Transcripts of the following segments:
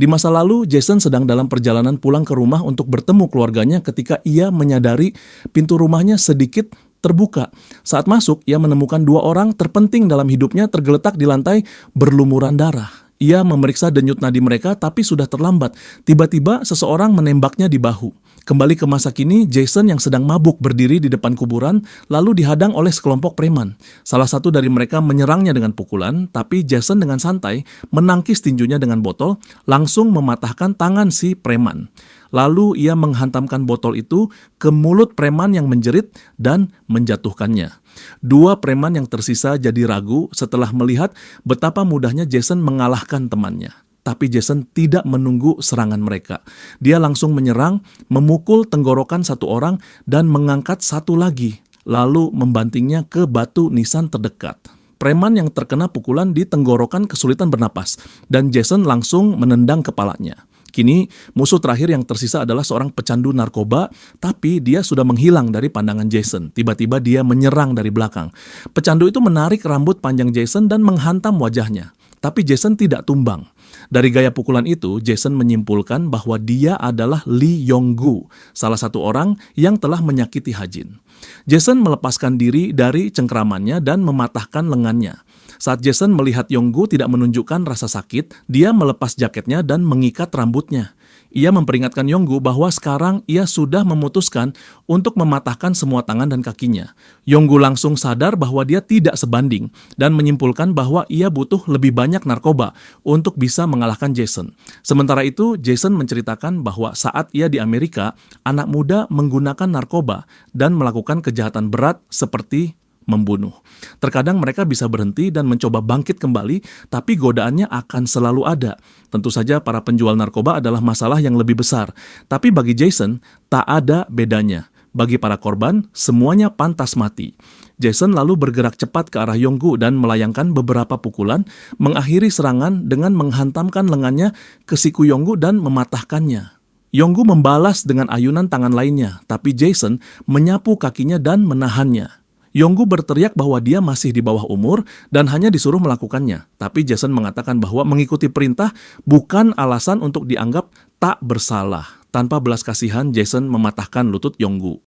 Di masa lalu, Jason sedang dalam perjalanan pulang ke rumah untuk bertemu keluarganya ketika ia menyadari pintu rumahnya sedikit terbuka. Saat masuk, ia menemukan dua orang terpenting dalam hidupnya tergeletak di lantai berlumuran darah. Ia memeriksa denyut nadi mereka tapi sudah terlambat. Tiba-tiba seseorang menembaknya di bahu. Kembali ke masa kini, Jason yang sedang mabuk berdiri di depan kuburan lalu dihadang oleh sekelompok preman. Salah satu dari mereka menyerangnya dengan pukulan, tapi Jason dengan santai menangkis tinjunya dengan botol, langsung mematahkan tangan si preman. Lalu ia menghantamkan botol itu ke mulut preman yang menjerit dan menjatuhkannya. Dua preman yang tersisa jadi ragu setelah melihat betapa mudahnya Jason mengalahkan temannya. Tapi Jason tidak menunggu serangan mereka. Dia langsung menyerang, memukul tenggorokan satu orang dan mengangkat satu lagi, lalu membantingnya ke batu nisan terdekat. Preman yang terkena pukulan di tenggorokan kesulitan bernapas, dan Jason langsung menendang kepalanya. Kini, musuh terakhir yang tersisa adalah seorang pecandu narkoba, tapi dia sudah menghilang dari pandangan Jason. Tiba-tiba dia menyerang dari belakang. Pecandu itu menarik rambut panjang Jason dan menghantam wajahnya. Tapi Jason tidak tumbang. Dari gaya pukulan itu, Jason menyimpulkan bahwa dia adalah Lee Yong-gu, salah satu orang yang telah menyakiti Hajin. Jason melepaskan diri dari cengkeramannya dan mematahkan lengannya. Saat Jason melihat Yong-gu tidak menunjukkan rasa sakit, dia melepas jaketnya dan mengikat rambutnya. Ia memperingatkan Yong-gu bahwa sekarang ia sudah memutuskan untuk mematahkan semua tangan dan kakinya. Yong-gu langsung sadar bahwa dia tidak sebanding dan menyimpulkan bahwa ia butuh lebih banyak narkoba untuk bisa mengalahkan Jason. Sementara itu, Jason menceritakan bahwa saat ia di Amerika, anak muda menggunakan narkoba dan melakukan kejahatan berat seperti membunuh. Terkadang mereka bisa berhenti dan mencoba bangkit kembali, tapi godaannya akan selalu ada. Tentu saja para penjual narkoba adalah masalah yang lebih besar. Tapi bagi Jason, tak ada bedanya. Bagi para korban, semuanya pantas mati. Jason lalu bergerak cepat ke arah Yong-gu dan melayangkan beberapa pukulan, mengakhiri serangan dengan menghantamkan lengannya ke siku Yong-gu dan mematahkannya. Yong-gu membalas dengan ayunan tangan lainnya, tapi Jason menyapu kakinya dan menahannya. Yong-gu berteriak bahwa dia masih di bawah umur dan hanya disuruh melakukannya. Tapi Jason mengatakan bahwa mengikuti perintah bukan alasan untuk dianggap tak bersalah. Tanpa belas kasihan, Jason mematahkan lutut Yong-gu.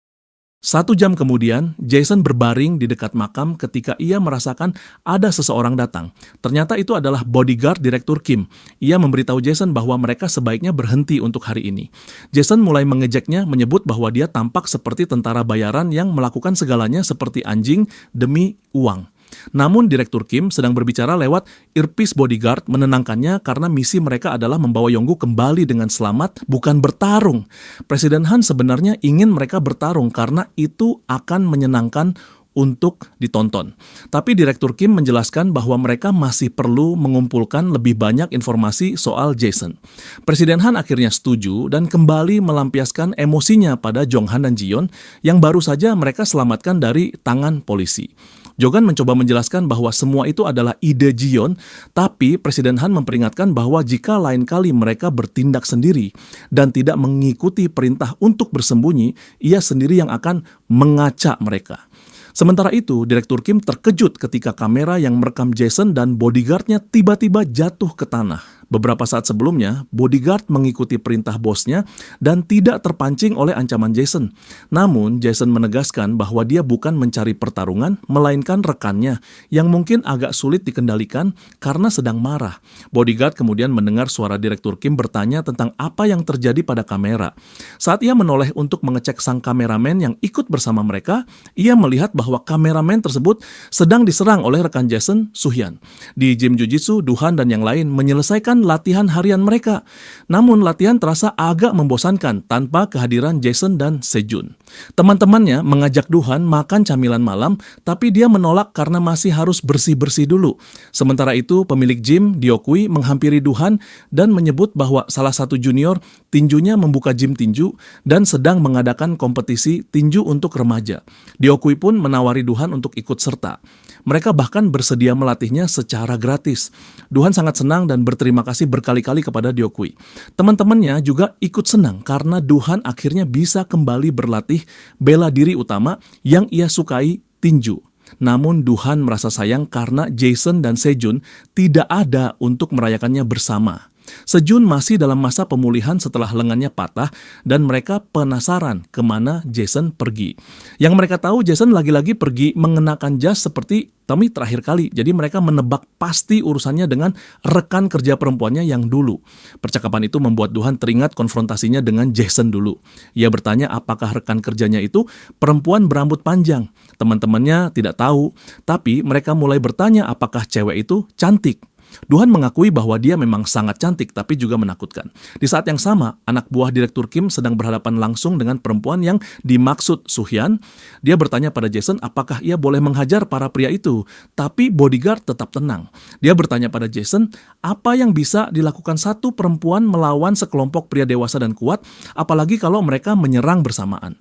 1 jam kemudian, Jason berbaring di dekat makam ketika ia merasakan ada seseorang datang. Ternyata itu adalah bodyguard Direktur Kim. Ia memberitahu Jason bahwa mereka sebaiknya berhenti untuk hari ini. Jason mulai mengejeknya, menyebut bahwa dia tampak seperti tentara bayaran yang melakukan segalanya seperti anjing demi uang. Namun Direktur Kim sedang berbicara lewat earpiece bodyguard menenangkannya karena misi mereka adalah membawa Yong-gu kembali dengan selamat, bukan bertarung. Presiden Han sebenarnya ingin mereka bertarung karena itu akan menyenangkan untuk ditonton. Tapi Direktur Kim menjelaskan bahwa mereka masih perlu mengumpulkan lebih banyak informasi soal Jason. Presiden Han akhirnya setuju dan kembali melampiaskan emosinya pada Jong Han dan Ji-yeon yang baru saja mereka selamatkan dari tangan polisi. Jogan mencoba menjelaskan bahwa semua itu adalah ide Ji-yeon, tapi Presiden Han memperingatkan bahwa jika lain kali mereka bertindak sendiri dan tidak mengikuti perintah untuk bersembunyi, ia sendiri yang akan mengacak mereka. Sementara itu, Direktur Kim terkejut ketika kamera yang merekam Jason dan bodyguardnya tiba-tiba jatuh ke tanah. Beberapa saat sebelumnya, bodyguard mengikuti perintah bosnya dan tidak terpancing oleh ancaman Jason. Namun, Jason menegaskan bahwa dia bukan mencari pertarungan, melainkan rekannya yang mungkin agak sulit dikendalikan karena sedang marah. Bodyguard kemudian mendengar suara Direktur Kim bertanya tentang apa yang terjadi pada kamera. Saat ia menoleh untuk mengecek sang kameramen yang ikut bersama mereka, ia melihat bahwa kameramen tersebut sedang diserang oleh rekan Jason, Soo-hyun. Di gym Jiu-Jitsu, Do-han dan yang lain menyelesaikan latihan harian mereka. Namun latihan terasa agak membosankan tanpa kehadiran Jason dan Sejun. Teman-temannya mengajak Do-han makan camilan malam, tapi dia menolak karena masih harus bersih-bersih dulu. Sementara itu, pemilik gym, Deok-wi, menghampiri Do-han dan menyebut bahwa salah satu junior tinjunya membuka gym tinju dan sedang mengadakan kompetisi tinju untuk remaja. Deok-wi pun menawari Do-han untuk ikut serta. Mereka bahkan bersedia melatihnya secara gratis. Do-han sangat senang dan berterima kasih berkali-kali kepada Deok-wi. Teman-temannya juga ikut senang karena Do-han akhirnya bisa kembali berlatih bela diri utama yang ia sukai, tinju. Namun Do-han merasa sayang karena Jason dan Sejun tidak ada untuk merayakannya bersama. Sejun masih dalam masa pemulihan setelah lengannya patah dan mereka penasaran kemana Jason pergi. Yang mereka tahu Jason lagi-lagi pergi mengenakan jas seperti Tommy terakhir kali. Jadi mereka menebak pasti urusannya dengan rekan kerja perempuannya yang dulu. Percakapan itu membuat Duhan teringat konfrontasinya dengan Jason dulu. Ia bertanya apakah rekan kerjanya itu perempuan berambut panjang. Teman-temannya tidak tahu, tapi mereka mulai bertanya apakah cewek itu cantik. Duhan mengakui bahwa dia memang sangat cantik tapi juga menakutkan. Di saat yang sama, anak buah Direktur Kim sedang berhadapan langsung dengan perempuan yang dimaksud Soo-hyun. Dia bertanya pada Jason apakah ia boleh menghajar para pria itu, tapi bodyguard tetap tenang. Dia bertanya pada Jason, apa yang bisa dilakukan satu perempuan melawan sekelompok pria dewasa dan kuat, apalagi kalau mereka menyerang bersamaan.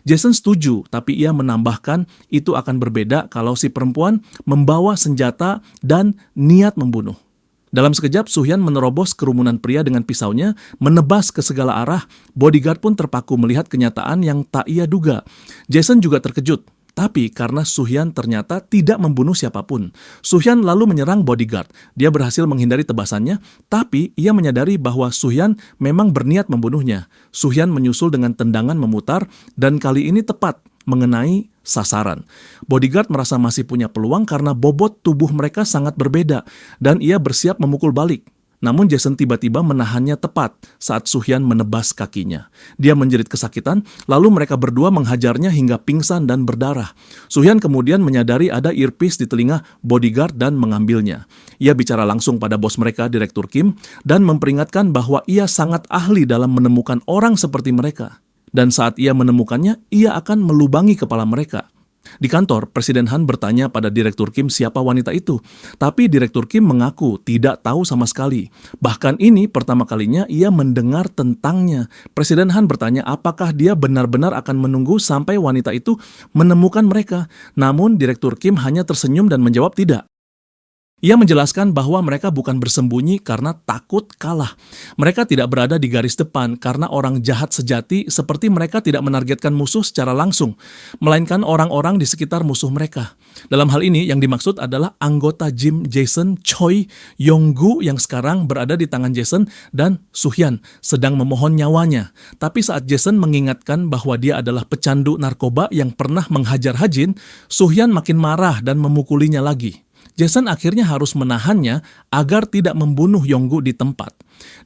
Jason setuju, tapi ia menambahkan itu akan berbeda kalau si perempuan membawa senjata dan niat membunuh. Dalam sekejap, Soo-hyun menerobos kerumunan pria dengan pisaunya, menebas ke segala arah. Bodyguard pun terpaku melihat kenyataan yang tak ia duga. Jason juga terkejut. Tapi karena Soo-hyun ternyata tidak membunuh siapapun. Soo-hyun lalu menyerang bodyguard. Dia berhasil menghindari tebasannya, tapi ia menyadari bahwa Soo-hyun memang berniat membunuhnya. Soo-hyun menyusul dengan tendangan memutar dan kali ini tepat mengenai sasaran. Bodyguard merasa masih punya peluang karena bobot tubuh mereka sangat berbeda dan ia bersiap memukul balik. Namun Jason tiba-tiba menahannya tepat saat Soo-hyun menebas kakinya. Dia menjerit kesakitan, lalu mereka berdua menghajarnya hingga pingsan dan berdarah. Soo-hyun kemudian menyadari ada earpiece di telinga bodyguard dan mengambilnya. Ia bicara langsung pada bos mereka, Direktur Kim, dan memperingatkan bahwa ia sangat ahli dalam menemukan orang seperti mereka. Dan saat ia menemukannya, ia akan melubangi kepala mereka. Di kantor, Presiden Han bertanya pada Direktur Kim siapa wanita itu. Tapi Direktur Kim mengaku tidak tahu sama sekali. Bahkan ini pertama kalinya ia mendengar tentangnya. Presiden Han bertanya apakah dia benar-benar akan menunggu sampai wanita itu menemukan mereka. Namun Direktur Kim hanya tersenyum dan menjawab tidak. Ia menjelaskan bahwa mereka bukan bersembunyi karena takut kalah. Mereka tidak berada di garis depan karena orang jahat sejati seperti mereka tidak menargetkan musuh secara langsung, melainkan orang-orang di sekitar musuh mereka. Dalam hal ini yang dimaksud adalah anggota Jim Jason Choi Yong-gu yang sekarang berada di tangan Jason dan Soo-hyun sedang memohon nyawanya. Tapi saat Jason mengingatkan bahwa dia adalah pecandu narkoba yang pernah menghajar Ha-jin, Soo-hyun makin marah dan memukulinya lagi. Jason akhirnya harus menahannya agar tidak membunuh Yong-gu di tempat.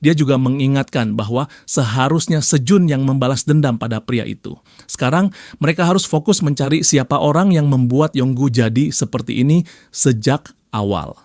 Dia juga mengingatkan bahwa seharusnya Sejun yang membalas dendam pada pria itu. Sekarang mereka harus fokus mencari siapa orang yang membuat Yong-gu jadi seperti ini sejak awal.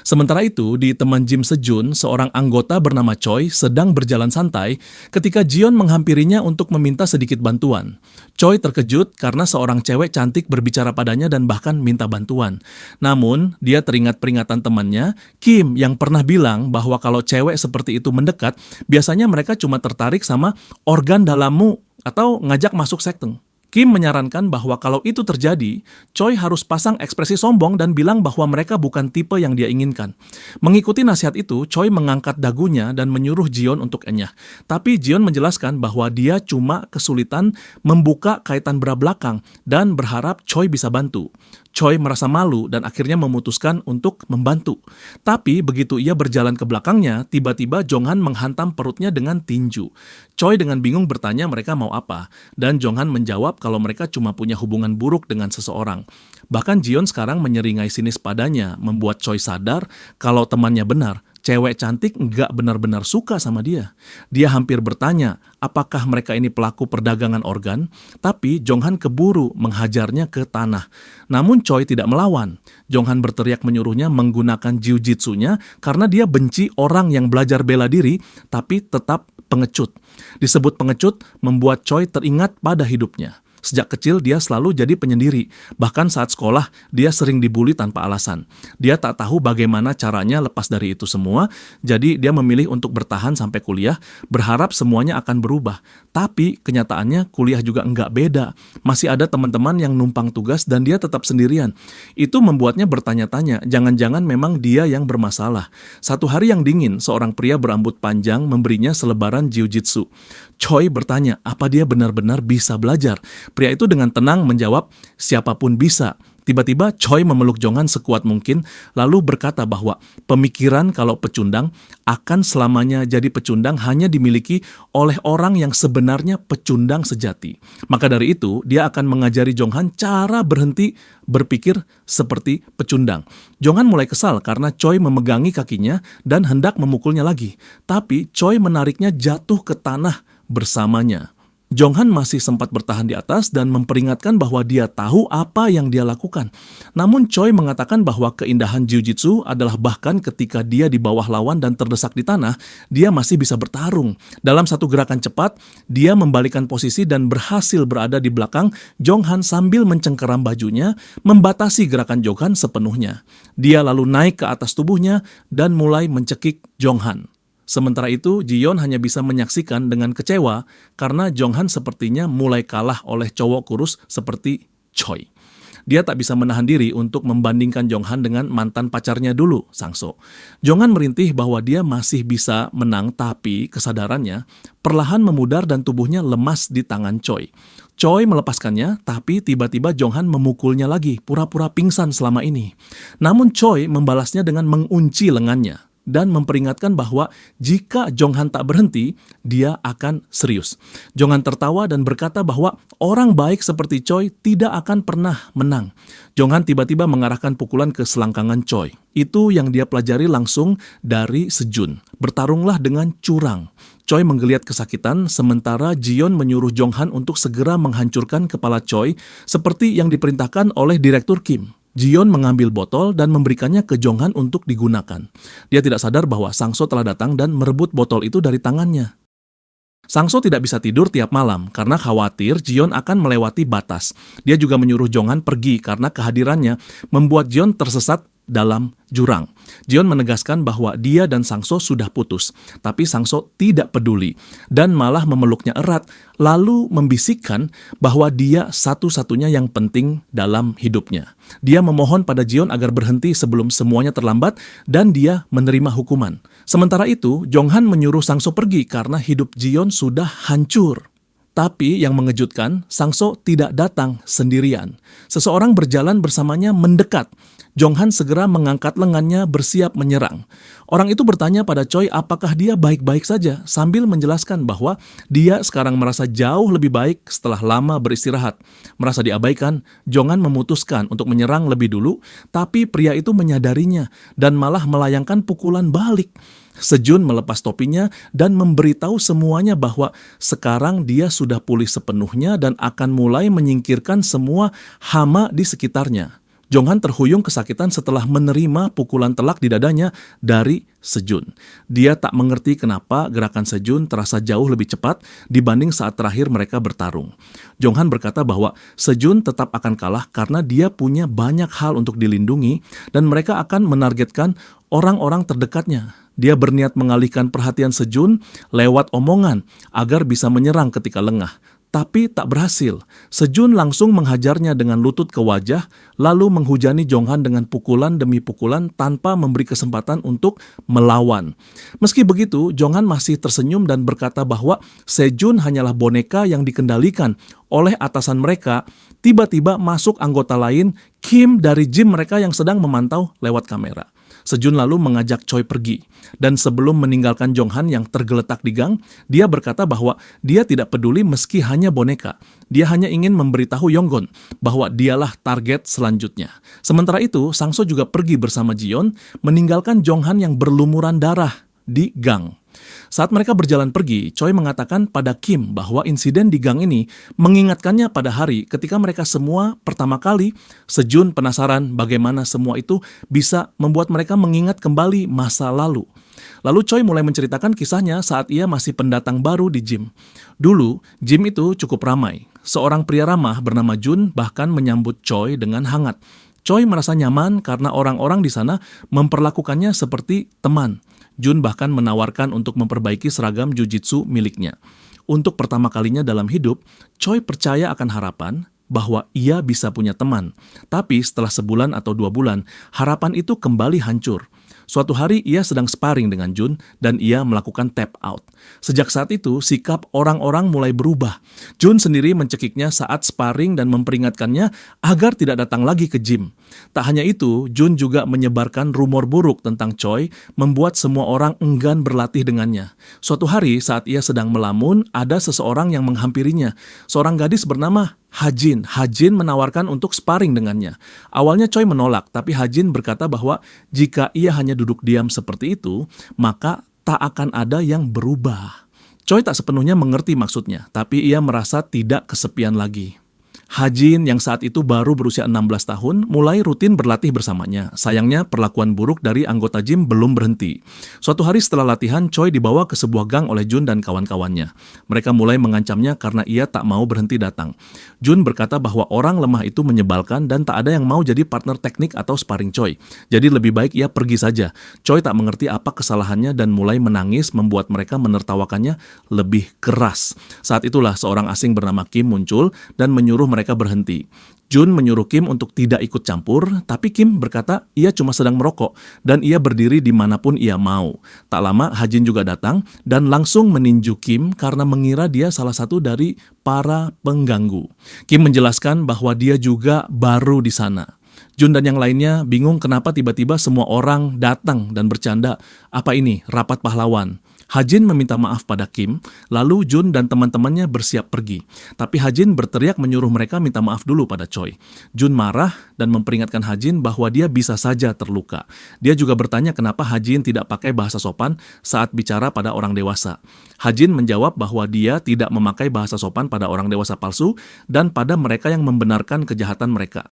Sementara itu, di teman Jim Sejun, seorang anggota bernama Choi sedang berjalan santai ketika Jion menghampirinya untuk meminta sedikit bantuan. Choi terkejut karena seorang cewek cantik berbicara padanya dan bahkan minta bantuan. Namun, dia teringat peringatan temannya, Kim, yang pernah bilang bahwa kalau cewek seperti itu mendekat, biasanya mereka cuma tertarik sama organ dalammu atau ngajak masuk sekte. Kim menyarankan bahwa kalau itu terjadi, Choi harus pasang ekspresi sombong dan bilang bahwa mereka bukan tipe yang dia inginkan. Mengikuti nasihat itu, Choi mengangkat dagunya dan menyuruh Jion untuk enyah. Tapi Jion menjelaskan bahwa dia cuma kesulitan membuka kaitan bra belakang dan berharap Choi bisa bantu. Choi merasa malu dan akhirnya memutuskan untuk membantu. Tapi begitu ia berjalan ke belakangnya, tiba-tiba Jonghan menghantam perutnya dengan tinju. Choi dengan bingung bertanya mereka mau apa, dan Jonghan menjawab kalau mereka cuma punya hubungan buruk dengan seseorang. Bahkan Jion sekarang menyeringai sinis padanya, membuat Choi sadar kalau temannya benar. Cewek cantik nggak benar-benar suka sama dia. Dia hampir bertanya, apakah mereka ini pelaku perdagangan organ? Tapi Jonghan keburu menghajarnya ke tanah. Namun Choi tidak melawan. Jonghan berteriak menyuruhnya menggunakan jiu-jitsunya karena dia benci orang yang belajar bela diri, tapi tetap pengecut. Disebut pengecut membuat Choi teringat pada hidupnya. Sejak kecil dia selalu jadi penyendiri. Bahkan saat sekolah, dia sering dibully tanpa alasan. Dia tak tahu bagaimana caranya lepas dari itu semua, jadi dia memilih untuk bertahan sampai kuliah, berharap semuanya akan berubah. Tapi kenyataannya kuliah juga enggak beda. Masih ada teman-teman yang numpang tugas dan dia tetap sendirian. Itu membuatnya bertanya-tanya, jangan-jangan memang dia yang bermasalah. Satu hari yang dingin, seorang pria berambut panjang memberinya selebaran jiu-jitsu. Choi bertanya, apa dia benar-benar bisa belajar? Pria itu dengan tenang menjawab, siapapun bisa, Tiba-tiba Choi memeluk Jonghan sekuat mungkin, lalu berkata bahwa pemikiran kalau pecundang akan selamanya jadi pecundang hanya dimiliki oleh orang yang sebenarnya pecundang sejati. Maka dari itu, dia akan mengajari Jonghan cara berhenti berpikir seperti pecundang. Jonghan mulai kesal karena Choi memegangi kakinya dan hendak memukulnya lagi. Tapi Choi menariknya jatuh ke tanah bersamanya. Jonghan masih sempat bertahan di atas dan memperingatkan bahwa dia tahu apa yang dia lakukan. Namun Choi mengatakan bahwa keindahan jiu-jitsu adalah bahkan ketika dia di bawah lawan dan terdesak di tanah, dia masih bisa bertarung. Dalam satu gerakan cepat, dia membalikan posisi dan berhasil berada di belakang Jonghan sambil mencengkeram bajunya, membatasi gerakan Jonghan sepenuhnya. Dia lalu naik ke atas tubuhnya dan mulai mencekik Jonghan. Sementara itu, Ji-yeon hanya bisa menyaksikan dengan kecewa karena Jonghan sepertinya mulai kalah oleh cowok kurus seperti Choi. Dia tak bisa menahan diri untuk membandingkan Jonghan dengan mantan pacarnya dulu, Sang-so. Jonghan merintih bahwa dia masih bisa menang, tapi kesadarannya perlahan memudar dan tubuhnya lemas di tangan Choi. Choi melepaskannya, tapi tiba-tiba Jonghan memukulnya lagi, pura-pura pingsan selama ini. Namun Choi membalasnya dengan mengunci lengannya dan memperingatkan bahwa jika Jonghan tak berhenti, dia akan serius. Jonghan tertawa dan berkata bahwa orang baik seperti Choi tidak akan pernah menang. Jonghan tiba-tiba mengarahkan pukulan ke selangkangan Choi. Itu yang dia pelajari langsung dari Sejun. Bertarunglah dengan curang. Choi menggeliat kesakitan, sementara Ji-yeon menyuruh Jonghan untuk segera menghancurkan kepala Choi seperti yang diperintahkan oleh Direktur Kim. Ji-yeon mengambil botol dan memberikannya ke Jonghan untuk digunakan. Dia tidak sadar bahwa Sang-so telah datang dan merebut botol itu dari tangannya. Sang-so tidak bisa tidur tiap malam karena khawatir Ji-yeon akan melewati batas. Dia juga menyuruh Jonghan pergi karena kehadirannya membuat Ji-yeon tersesat dalam jurang. Ji-yeon menegaskan bahwa dia dan Sang-so sudah putus, tapi Sang-so tidak peduli dan malah memeluknya erat, lalu membisikkan bahwa dia satu-satunya yang penting dalam hidupnya. Dia memohon pada Ji-yeon agar berhenti sebelum semuanya terlambat dan dia menerima hukuman. Sementara itu, Jonghan menyuruh Sang-so pergi karena hidup Ji-yeon sudah hancur. Tapi yang mengejutkan, Sang-so tidak datang sendirian. Seseorang berjalan bersamanya mendekat. Jonghan segera mengangkat lengannya bersiap menyerang. Orang itu bertanya pada Choi apakah dia baik-baik saja sambil menjelaskan bahwa dia sekarang merasa jauh lebih baik setelah lama beristirahat. Merasa diabaikan, Jonghan memutuskan untuk menyerang lebih dulu, tapi pria itu menyadarinya dan malah melayangkan pukulan balik. Sejun melepas topinya dan memberitahu semuanya bahwa sekarang dia sudah pulih sepenuhnya dan akan mulai menyingkirkan semua hama di sekitarnya. Jonghan terhuyung kesakitan setelah menerima pukulan telak di dadanya dari Sejun. Dia tak mengerti kenapa gerakan Sejun terasa jauh lebih cepat dibanding saat terakhir mereka bertarung. Jonghan berkata bahwa Sejun tetap akan kalah karena dia punya banyak hal untuk dilindungi dan mereka akan menargetkan orang-orang terdekatnya. Dia berniat mengalihkan perhatian Sejun lewat omongan agar bisa menyerang ketika lengah. Tapi tak berhasil. Sejun langsung menghajarnya dengan lutut ke wajah, lalu menghujani Jonghan dengan pukulan demi pukulan tanpa memberi kesempatan untuk melawan. Meski begitu, Jonghan masih tersenyum dan berkata bahwa Sejun hanyalah boneka yang dikendalikan oleh atasan mereka. Tiba-tiba masuk anggota lain, Kim dari gym mereka yang sedang memantau lewat kamera. Sejun lalu mengajak Choi pergi, dan sebelum meninggalkan Jonghan yang tergeletak di gang, dia berkata bahwa dia tidak peduli meski hanya boneka. Dia hanya ingin memberitahu Yonggon bahwa dialah target selanjutnya. Sementara itu, Sang-so juga pergi bersama Ji-yeon, meninggalkan Jonghan yang berlumuran darah di gang. Saat mereka berjalan pergi, Choi mengatakan pada Kim bahwa insiden di gang ini mengingatkannya pada hari ketika mereka semua pertama kali. Sejun penasaran bagaimana semua itu bisa membuat mereka mengingat kembali masa lalu. Lalu Choi mulai menceritakan kisahnya saat ia masih pendatang baru di gym. Dulu, gym itu cukup ramai. Seorang pria ramah bernama Jun bahkan menyambut Choi dengan hangat. Choi merasa nyaman karena orang-orang di sana memperlakukannya seperti teman. Jun bahkan menawarkan untuk memperbaiki seragam jiu-jitsu miliknya. Untuk pertama kalinya dalam hidup, Choi percaya akan harapan bahwa ia bisa punya teman. Tapi setelah sebulan atau 2 bulan, harapan itu kembali hancur. Suatu hari ia sedang sparring dengan Jun dan ia melakukan tap out. Sejak saat itu, sikap orang-orang mulai berubah. Jun sendiri mencekiknya saat sparring dan memperingatkannya agar tidak datang lagi ke gym. Tak hanya itu, Jun juga menyebarkan rumor buruk tentang Choi, membuat semua orang enggan berlatih dengannya. Suatu hari saat ia sedang melamun, ada seseorang yang menghampirinya. Seorang gadis bernama Hajin. Hajin menawarkan untuk sparring dengannya. Awalnya Choi menolak, tapi Hajin berkata bahwa jika ia hanya duduk diam seperti itu, maka tak akan ada yang berubah. Choi tak sepenuhnya mengerti maksudnya, tapi ia merasa tidak kesepian lagi. Hajin yang saat itu baru berusia 16 tahun mulai rutin berlatih bersamanya. Sayangnya perlakuan buruk dari anggota gym belum berhenti. Suatu hari setelah latihan, Choi dibawa ke sebuah gang oleh Jun dan kawan-kawannya. Mereka mulai mengancamnya karena ia tak mau berhenti datang. Jun berkata bahwa orang lemah itu menyebalkan dan tak ada yang mau jadi partner teknik atau sparring Choi. Jadi lebih baik ia pergi saja. Choi tak mengerti apa kesalahannya dan mulai menangis, membuat mereka menertawakannya lebih keras. Saat itulah seorang asing bernama Kim muncul dan menyuruh mereka berhenti. Jun menyuruh Kim untuk tidak ikut campur, tapi Kim berkata ia cuma sedang merokok dan ia berdiri dimanapun ia mau. Tak lama Hajin juga datang dan langsung meninju Kim karena mengira dia salah satu dari para pengganggu. Kim menjelaskan bahwa dia juga baru di sana. Jun dan yang lainnya bingung kenapa tiba-tiba semua orang datang dan bercanda, apa ini, rapat pahlawan? Hajin meminta maaf pada Kim, lalu Jun dan teman-temannya bersiap pergi. Tapi Hajin berteriak menyuruh mereka minta maaf dulu pada Choi. Jun marah dan memperingatkan Hajin bahwa dia bisa saja terluka. Dia juga bertanya kenapa Hajin tidak pakai bahasa sopan saat bicara pada orang dewasa. Hajin menjawab bahwa dia tidak memakai bahasa sopan pada orang dewasa palsu dan pada mereka yang membenarkan kejahatan mereka.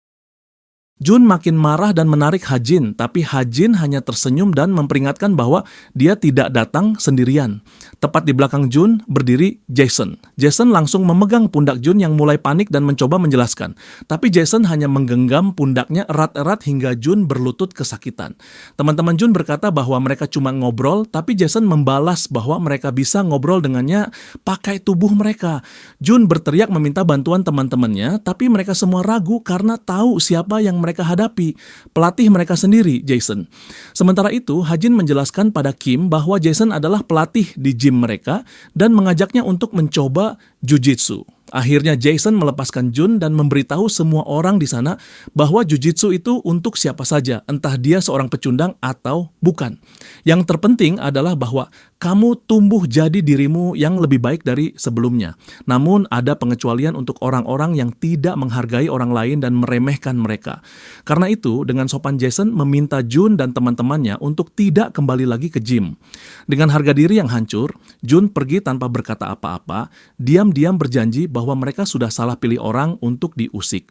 Jun makin marah dan menarik Hajin, tapi Hajin hanya tersenyum dan memperingatkan bahwa dia tidak datang sendirian. Tepat di belakang Jun berdiri Jason. Jason langsung memegang pundak Jun yang mulai panik dan mencoba menjelaskan. Tapi Jason hanya menggenggam pundaknya erat-erat hingga Jun berlutut kesakitan. Teman-teman Jun berkata bahwa mereka cuma ngobrol, tapi Jason membalas bahwa mereka bisa ngobrol dengannya pakai tubuh mereka. Jun berteriak meminta bantuan teman-temannya, tapi mereka semua ragu karena tahu siapa yang mereka hadapi, pelatih mereka sendiri, Jason. Sementara itu, Hajin menjelaskan pada Kim bahwa Jason adalah pelatih di gym mereka dan mengajaknya untuk mencoba Jiu-Jitsu. Akhirnya Jason melepaskan Jun dan memberitahu semua orang di sana bahwa Jiu-Jitsu itu untuk siapa saja, entah dia seorang pecundang atau bukan. Yang terpenting adalah bahwa kamu tumbuh jadi dirimu yang lebih baik dari sebelumnya. Namun ada pengecualian untuk orang-orang yang tidak menghargai orang lain dan meremehkan mereka. Karena itu, dengan sopan Jason meminta Jun dan teman-temannya untuk tidak kembali lagi ke gym. Dengan harga diri yang hancur, Jun pergi tanpa berkata apa-apa, diam-diam berjanji bahwa mereka sudah salah pilih orang untuk diusik.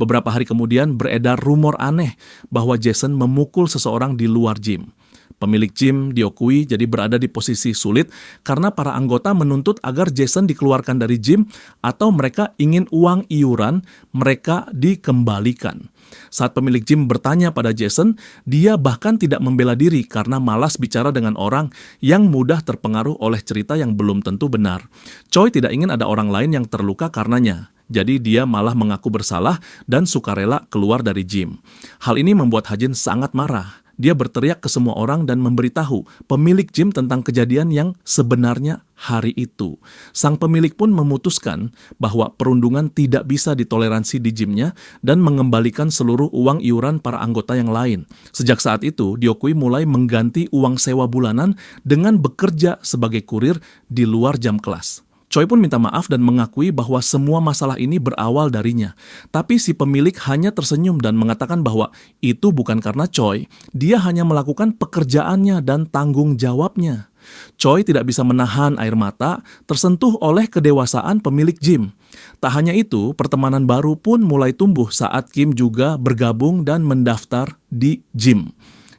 Beberapa hari kemudian beredar rumor aneh bahwa Jason memukul seseorang di luar gym. Pemilik gym diakui jadi berada di posisi sulit karena para anggota menuntut agar Jason dikeluarkan dari gym atau mereka ingin uang iuran mereka dikembalikan. Saat pemilik gym bertanya pada Jason, dia bahkan tidak membela diri karena malas bicara dengan orang yang mudah terpengaruh oleh cerita yang belum tentu benar. Choi tidak ingin ada orang lain yang terluka karenanya. Jadi dia malah mengaku bersalah dan sukarela keluar dari gym. Hal ini membuat Hajin sangat marah. Dia berteriak ke semua orang dan memberitahu pemilik gym tentang kejadian yang sebenarnya hari itu. Sang pemilik pun memutuskan bahwa perundungan tidak bisa ditoleransi di gymnya dan mengembalikan seluruh uang iuran para anggota yang lain. Sejak saat itu, Diokui mulai mengganti uang sewa bulanan dengan bekerja sebagai kurir di luar jam kelas. Choi pun minta maaf dan mengakui bahwa semua masalah ini berawal darinya. Tapi si pemilik hanya tersenyum dan mengatakan bahwa itu bukan karena Choi, dia hanya melakukan pekerjaannya dan tanggung jawabnya. Choi tidak bisa menahan air mata, tersentuh oleh kedewasaan pemilik gym. Tak hanya itu, pertemanan baru pun mulai tumbuh saat Kim juga bergabung dan mendaftar di gym.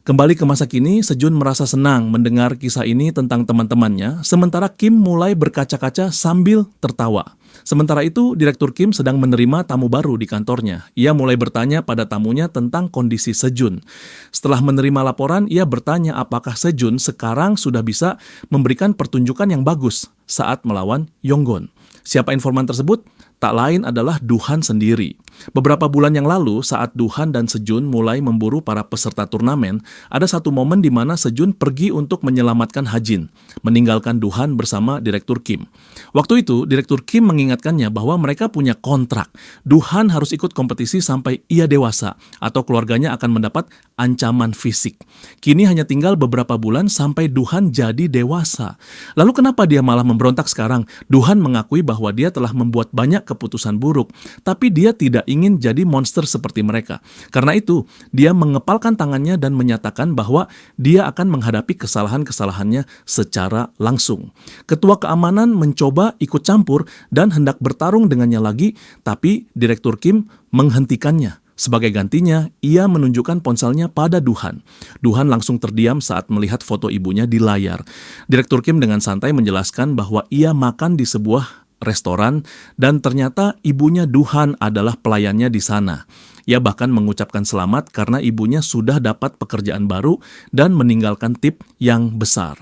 Kembali ke masa kini, Sejun merasa senang mendengar kisah ini tentang teman-temannya, sementara Kim mulai berkaca-kaca sambil tertawa. Sementara itu, Direktur Kim sedang menerima tamu baru di kantornya. Ia mulai bertanya pada tamunya tentang kondisi Sejun. Setelah menerima laporan, ia bertanya apakah Sejun sekarang sudah bisa memberikan pertunjukan yang bagus saat melawan Yonggon. Siapa informan tersebut? tak lain adalah Duhan sendiri. Beberapa bulan yang lalu, saat Duhan dan Sejun mulai memburu para peserta turnamen, ada satu momen di mana Sejun pergi untuk menyelamatkan Hajin, meninggalkan Duhan bersama Direktur Kim. Waktu itu, Direktur Kim mengingatkannya bahwa mereka punya kontrak. Duhan harus ikut kompetisi sampai ia dewasa, atau keluarganya akan mendapat ancaman fisik. Kini hanya tinggal beberapa bulan sampai Duhan jadi dewasa. Lalu kenapa dia malah memberontak sekarang? Duhan mengakui bahwa dia telah membuat banyak keputusan buruk, tapi dia tidak ingin jadi monster seperti mereka. Karena itu, dia mengepalkan tangannya dan menyatakan bahwa dia akan menghadapi kesalahan-kesalahannya secara langsung. Ketua keamanan mencoba ikut campur dan hendak bertarung dengannya lagi, tapi Direktur Kim menghentikannya. Sebagai gantinya, ia menunjukkan ponselnya pada Duhan. Duhan langsung terdiam saat melihat foto ibunya di layar. Direktur Kim dengan santai menjelaskan bahwa ia makan di sebuah restoran dan ternyata ibunya Duhan adalah pelayannya di sana. Ia bahkan mengucapkan selamat karena ibunya sudah dapat pekerjaan baru dan meninggalkan tip yang besar.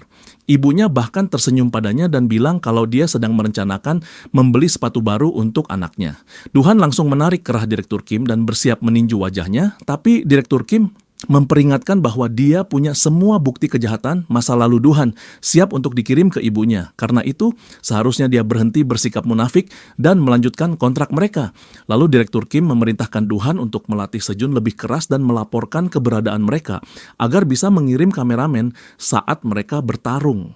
Ibunya bahkan tersenyum padanya dan bilang kalau dia sedang merencanakan membeli sepatu baru untuk anaknya. Duhan langsung menarik kerah Direktur Kim dan bersiap meninju wajahnya, tapi Direktur Kim memperingatkan bahwa dia punya semua bukti kejahatan masa lalu Duhan siap untuk dikirim ke ibunya. Karena itu, seharusnya dia berhenti bersikap munafik dan melanjutkan kontrak mereka. Lalu Direktur Kim memerintahkan Duhan untuk melatih Sejun lebih keras dan melaporkan keberadaan mereka agar bisa mengirim kameramen saat mereka bertarung.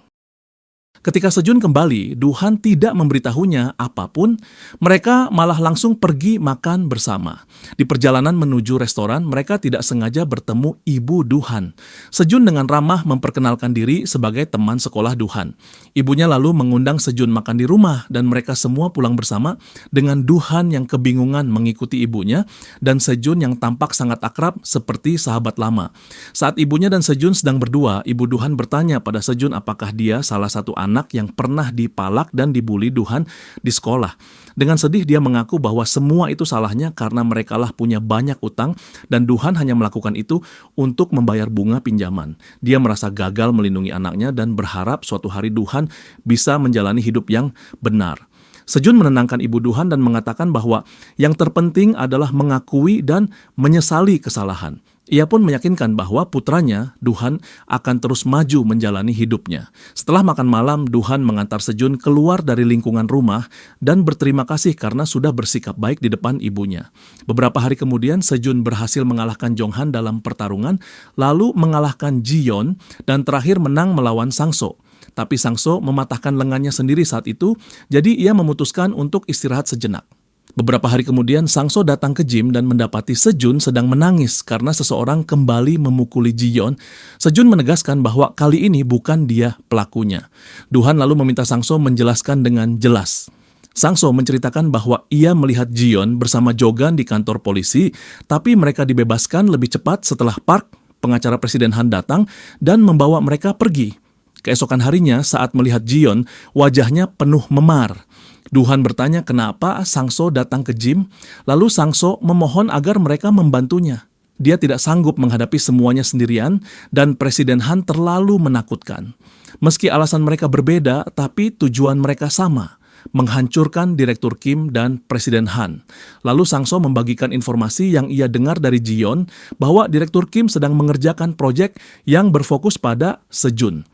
Ketika Sejun kembali, Duhan tidak memberitahunya apapun, mereka malah langsung pergi makan bersama. Di perjalanan menuju restoran, mereka tidak sengaja bertemu ibu Duhan. Sejun dengan ramah memperkenalkan diri sebagai teman sekolah Duhan. Ibunya lalu mengundang Sejun makan di rumah dan mereka semua pulang bersama dengan Duhan yang kebingungan mengikuti ibunya dan Sejun yang tampak sangat akrab seperti sahabat lama. Saat ibunya dan Sejun sedang berdua, ibu Duhan bertanya pada Sejun apakah dia salah satu anak yang pernah dipalak dan dibully Duhan di sekolah. Dengan sedih dia mengaku bahwa semua itu salahnya karena merekalah punya banyak utang dan Duhan hanya melakukan itu untuk membayar bunga pinjaman. Dia merasa gagal melindungi anaknya dan berharap suatu hari Duhan bisa menjalani hidup yang benar. Sejun menenangkan ibu Duhan dan mengatakan bahwa yang terpenting adalah mengakui dan menyesali kesalahan. Ia pun meyakinkan bahwa putranya, Duhan, akan terus maju menjalani hidupnya. Setelah makan malam, Duhan mengantar Sejun keluar dari lingkungan rumah dan berterima kasih karena sudah bersikap baik di depan ibunya. Beberapa hari kemudian, Sejun berhasil mengalahkan Jonghan dalam pertarungan, lalu mengalahkan Jiyeon, dan terakhir menang melawan Sangso. Tapi Sangso mematahkan lengannya sendiri saat itu, jadi ia memutuskan untuk istirahat sejenak. Beberapa hari kemudian, Sangso datang ke gym dan mendapati Sejun sedang menangis karena seseorang kembali memukuli Jiyeon. Sejun menegaskan bahwa kali ini bukan dia pelakunya. Duhan lalu meminta Sangso menjelaskan dengan jelas. Sangso menceritakan bahwa ia melihat Jiyeon bersama Jogan di kantor polisi, tapi mereka dibebaskan lebih cepat setelah Park, pengacara Presiden Han, datang dan membawa mereka pergi. Keesokan harinya, saat melihat Jiyeon, wajahnya penuh memar. Duhan bertanya kenapa Sangso datang ke gym, lalu Sangso memohon agar mereka membantunya. Dia tidak sanggup menghadapi semuanya sendirian dan Presiden Han terlalu menakutkan. Meski alasan mereka berbeda, tapi tujuan mereka sama, menghancurkan Direktur Kim dan Presiden Han. Lalu Sangso membagikan informasi yang ia dengar dari Jiyeon bahwa Direktur Kim sedang mengerjakan proyek yang berfokus pada Sejun.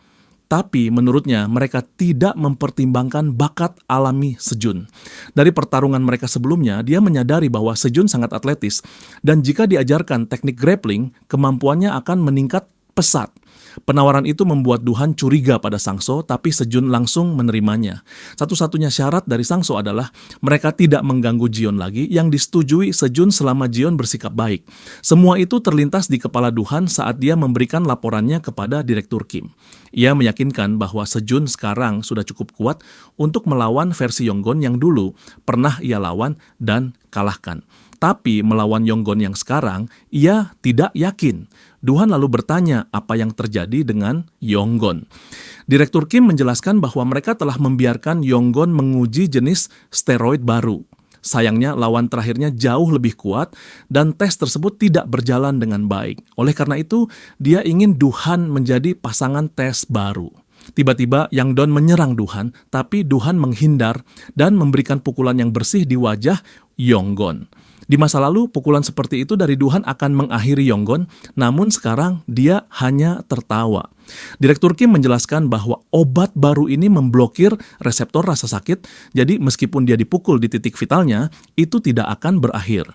Tapi menurutnya mereka tidak mempertimbangkan bakat alami Sejun. Dari pertarungan mereka sebelumnya, dia menyadari bahwa Sejun sangat atletis dan jika diajarkan teknik grappling, kemampuannya akan meningkat pesat. Penawaran itu membuat Duhan curiga pada Sangso, tapi Sejun langsung menerimanya. Satu-satunya syarat dari Sangso adalah mereka tidak mengganggu Jiyeon lagi, yang disetujui Sejun selama Jiyeon bersikap baik. Semua itu terlintas di kepala Duhan saat dia memberikan laporannya kepada Direktur Kim. Ia meyakinkan bahwa Sejun sekarang sudah cukup kuat untuk melawan versi Yonggon yang dulu pernah ia lawan dan kalahkan. Tapi melawan Yonggon yang sekarang, ia tidak yakin. Duhan lalu bertanya apa yang terjadi dengan Yonggon. Direktur Kim menjelaskan bahwa mereka telah membiarkan Yonggon menguji jenis steroid baru. Sayangnya lawan terakhirnya jauh lebih kuat dan tes tersebut tidak berjalan dengan baik. Oleh karena itu, dia ingin Duhan menjadi pasangan tes baru. Tiba-tiba Yang Don menyerang Duhan, tapi Duhan menghindar dan memberikan pukulan yang bersih di wajah Yonggon. Di masa lalu, pukulan seperti itu dari Duhan akan mengakhiri Yonggon, namun sekarang dia hanya tertawa. Direktur Kim menjelaskan bahwa obat baru ini memblokir reseptor rasa sakit, jadi meskipun dia dipukul di titik vitalnya, itu tidak akan berakhir.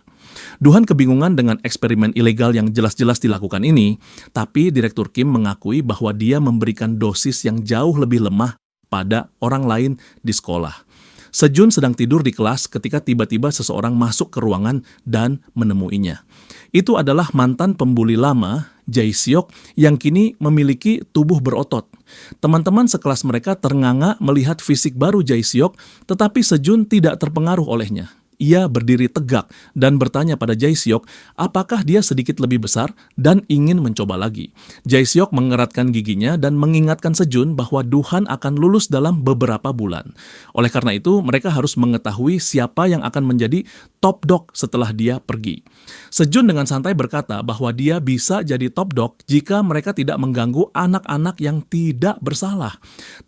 Duhan kebingungan dengan eksperimen ilegal yang jelas-jelas dilakukan ini, tapi Direktur Kim mengakui bahwa dia memberikan dosis yang jauh lebih lemah pada orang lain di sekolah. Sejun sedang tidur di kelas ketika tiba-tiba seseorang masuk ke ruangan dan menemuinya. Itu adalah mantan pembuli lama, Jae Seok, yang kini memiliki tubuh berotot. Teman-teman sekelas mereka ternganga melihat fisik baru Jae Seok, tetapi Sejun tidak terpengaruh olehnya. Ia berdiri tegak dan bertanya pada Jae Seok apakah dia sedikit lebih besar dan ingin mencoba lagi. Jae Seok mengeratkan giginya dan mengingatkan Sejun bahwa Duhan akan lulus dalam beberapa bulan. Oleh karena itu, mereka harus mengetahui siapa yang akan menjadi top dog setelah dia pergi. Sejun dengan santai berkata bahwa dia bisa jadi top dog jika mereka tidak mengganggu anak-anak yang tidak bersalah.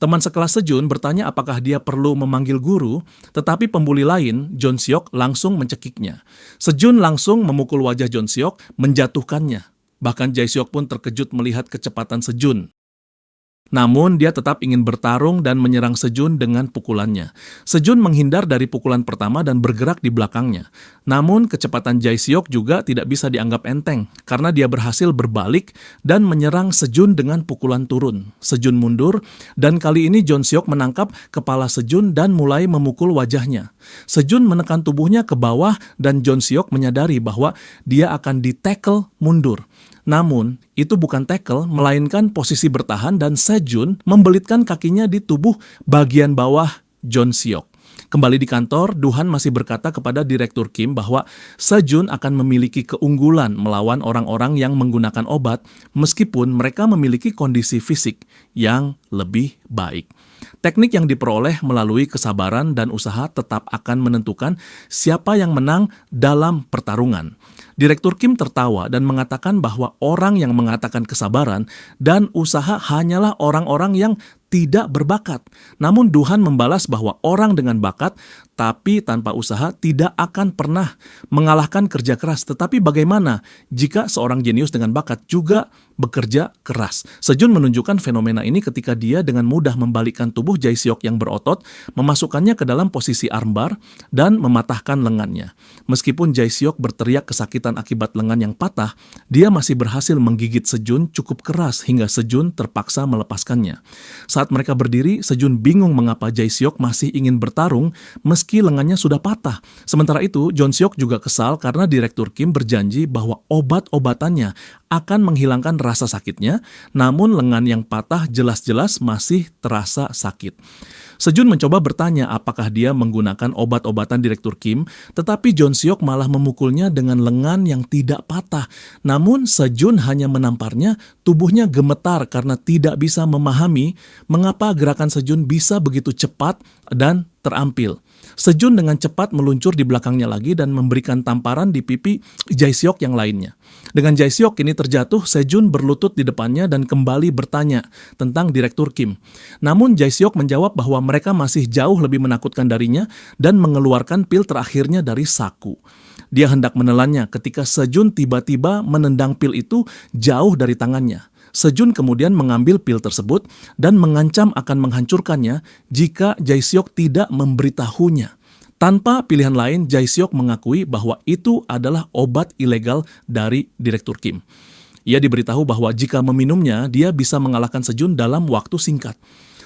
Teman sekelas Sejun bertanya apakah dia perlu memanggil guru, tetapi pembuli lain, John Seok, langsung mencekiknya. Sejun langsung memukul wajah John Seok, menjatuhkannya. Bahkan Jae Seok pun terkejut melihat kecepatan Sejun. Namun dia tetap ingin bertarung dan menyerang Sejun dengan pukulannya. Sejun menghindar dari pukulan pertama dan bergerak di belakangnya. Namun kecepatan Jae Seok juga tidak bisa dianggap enteng karena dia berhasil berbalik dan menyerang Sejun dengan pukulan turun. Sejun mundur dan kali ini John Seok menangkap kepala Sejun dan mulai memukul wajahnya. Sejun menekan tubuhnya ke bawah dan John Seok menyadari bahwa dia akan di-tackle mundur. Namun, itu bukan tackle, melainkan posisi bertahan dan Sejun membelitkan kakinya di tubuh bagian bawah John Seok. Kembali di kantor, Duhan masih berkata kepada Direktur Kim bahwa Sejun akan memiliki keunggulan melawan orang-orang yang menggunakan obat meskipun mereka memiliki kondisi fisik yang lebih baik. Teknik yang diperoleh melalui kesabaran dan usaha tetap akan menentukan siapa yang menang dalam pertarungan. Direktur Kim tertawa dan mengatakan bahwa orang yang mengatakan kesabaran dan usaha hanyalah orang-orang yang tidak berbakat. Namun Duhan membalas bahwa orang dengan bakat tapi tanpa usaha tidak akan pernah mengalahkan kerja keras. Tetapi bagaimana jika seorang jenius dengan bakat juga bekerja keras? Sejun menunjukkan fenomena ini ketika dia dengan mudah membalikkan tubuh Jae Seok yang berotot, memasukkannya ke dalam posisi armbar dan mematahkan lengannya. Meskipun Jae Seok berteriak kesakitan akibat lengan yang patah, dia masih berhasil menggigit Sejun cukup keras hingga Sejun terpaksa melepaskannya. Saat mereka berdiri, Sejun bingung mengapa Jae Seok masih ingin bertarung meski lengannya sudah patah. Sementara itu, John Seok juga kesal karena Direktur Kim berjanji bahwa obat-obatannya akan menghilangkan rasa sakitnya, namun lengan yang patah jelas-jelas masih terasa sakit. Sejun mencoba bertanya apakah dia menggunakan obat-obatan Direktur Kim, tetapi John Seok malah memukulnya dengan lengan yang tidak patah. Namun Sejun hanya menamparnya, tubuhnya gemetar karena tidak bisa memahami mengapa gerakan Sejun bisa begitu cepat dan terampil. Sejun dengan cepat meluncur di belakangnya lagi dan memberikan tamparan di pipi Jae Seok yang lainnya. Dengan Jae Seok kini terjatuh, Sejun berlutut di depannya dan kembali bertanya tentang Direktur Kim. Namun Jae Seok menjawab bahwa mereka masih jauh lebih menakutkan darinya dan mengeluarkan pil terakhirnya dari saku. Dia hendak menelannya ketika Sejun tiba-tiba menendang pil itu jauh dari tangannya. Sejun kemudian mengambil pil tersebut dan mengancam akan menghancurkannya jika Jae Seok tidak memberitahunya. Tanpa pilihan lain, Jae Seok mengakui bahwa itu adalah obat ilegal dari Direktur Kim. Ia diberitahu bahwa jika meminumnya, dia bisa mengalahkan Sejun dalam waktu singkat.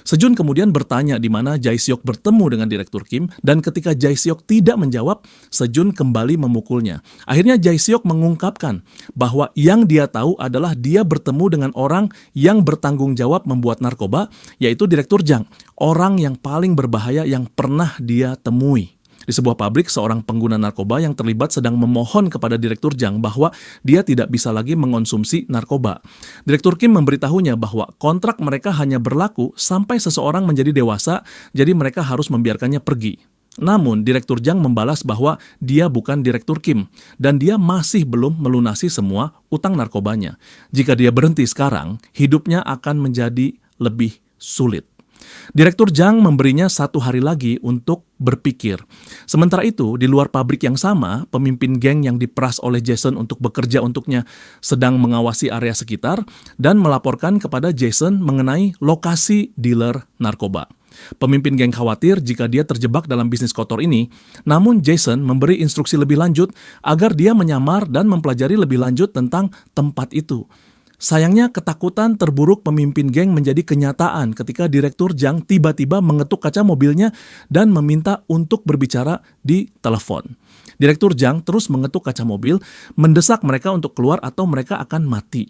Sejun kemudian bertanya di mana Jae Seok bertemu dengan Direktur Kim, dan ketika Jae Seok tidak menjawab, Sejun kembali memukulnya. Akhirnya Jae Seok mengungkapkan bahwa yang dia tahu adalah dia bertemu dengan orang yang bertanggung jawab membuat narkoba, yaitu Direktur Jang, orang yang paling berbahaya yang pernah dia temui. Di sebuah pabrik, seorang pengguna narkoba yang terlibat sedang memohon kepada Direktur Jang bahwa dia tidak bisa lagi mengonsumsi narkoba. Direktur Kim memberitahunya bahwa kontrak mereka hanya berlaku sampai seseorang menjadi dewasa, jadi mereka harus membiarkannya pergi. Namun, Direktur Jang membalas bahwa dia bukan Direktur Kim, dan dia masih belum melunasi semua utang narkobanya. Jika dia berhenti sekarang, hidupnya akan menjadi lebih sulit. Direktur Zhang memberinya 1 hari lagi untuk berpikir. Sementara itu, di luar pabrik yang sama, pemimpin geng yang diperas oleh Jason untuk bekerja untuknya sedang mengawasi area sekitar dan melaporkan kepada Jason mengenai lokasi dealer narkoba. Pemimpin geng khawatir jika dia terjebak dalam bisnis kotor ini, namun Jason memberi instruksi lebih lanjut agar dia menyamar dan mempelajari lebih lanjut tentang tempat itu. Sayangnya, ketakutan terburuk pemimpin geng menjadi kenyataan ketika Direktur Zhang tiba-tiba mengetuk kaca mobilnya dan meminta untuk berbicara di telepon. Direktur Zhang terus mengetuk kaca mobil, mendesak mereka untuk keluar atau mereka akan mati.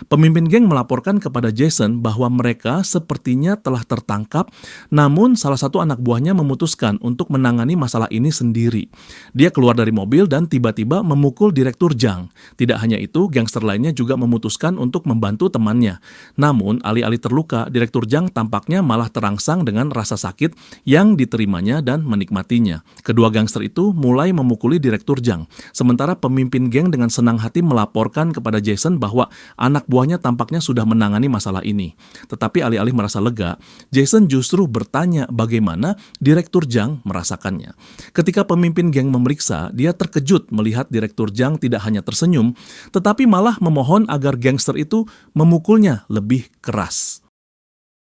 Pemimpin geng melaporkan kepada Jason bahwa mereka sepertinya telah tertangkap, namun salah satu anak buahnya memutuskan untuk menangani masalah ini sendiri. Dia keluar dari mobil dan tiba-tiba memukul Direktur Zhang. Tidak hanya itu, gangster lainnya juga memutuskan untuk membantu temannya. Namun, alih-alih terluka, Direktur Zhang tampaknya malah terangsang dengan rasa sakit yang diterimanya dan menikmatinya. Kedua gangster itu mulai memukuli Direktur Zhang, sementara pemimpin geng dengan senang hati melaporkan kepada Jason bahwa anak buahnya tampaknya sudah menangani masalah ini. Tetapi alih-alih merasa lega, Jason justru bertanya bagaimana Direktur Zhang merasakannya. Ketika pemimpin geng memeriksa, dia terkejut melihat Direktur Zhang tidak hanya tersenyum, tetapi malah memohon agar gangster itu memukulnya lebih keras.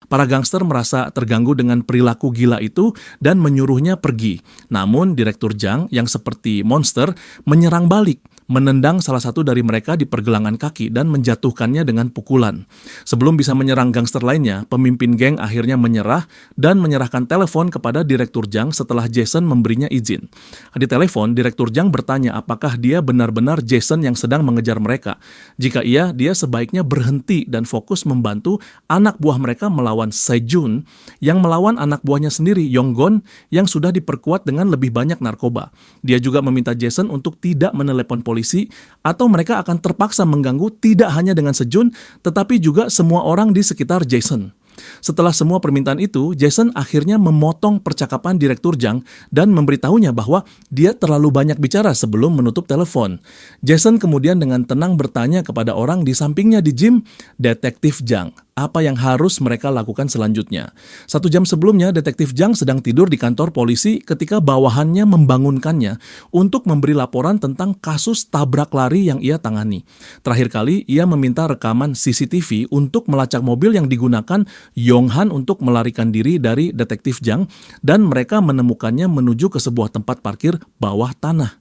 Para gangster merasa terganggu dengan perilaku gila itu dan menyuruhnya pergi. Namun Direktur Zhang yang seperti monster menyerang balik, menendang salah satu dari mereka di pergelangan kaki dan menjatuhkannya dengan pukulan. Sebelum bisa menyerang gangster lainnya, pemimpin geng akhirnya menyerah dan menyerahkan telepon kepada Direktur Zhang setelah Jason memberinya izin. Di telepon, Direktur Zhang bertanya apakah dia benar-benar Jason yang sedang mengejar mereka. Jika iya, dia sebaiknya berhenti dan fokus membantu anak buah mereka melawan Sejun yang melawan anak buahnya sendiri, Yonggon, yang sudah diperkuat dengan lebih banyak narkoba. Dia juga meminta Jason untuk tidak menelepon polisi atau mereka akan terpaksa mengganggu tidak hanya dengan Sejun, tetapi juga semua orang di sekitar Jason. Setelah semua permintaan itu, Jason akhirnya memotong percakapan Direktur Zhang dan memberitahunya bahwa dia terlalu banyak bicara sebelum menutup telepon. Jason kemudian dengan tenang bertanya kepada orang di sampingnya di gym, Detektif Zhang, apa yang harus mereka lakukan selanjutnya. 1 jam sebelumnya, Detektif Zhang sedang tidur di kantor polisi ketika bawahannya membangunkannya untuk memberi laporan tentang kasus tabrak lari yang ia tangani. Terakhir kali, ia meminta rekaman CCTV untuk melacak mobil yang digunakan Yonghan untuk melarikan diri dari Detektif Zhang dan mereka menemukannya menuju ke sebuah tempat parkir bawah tanah.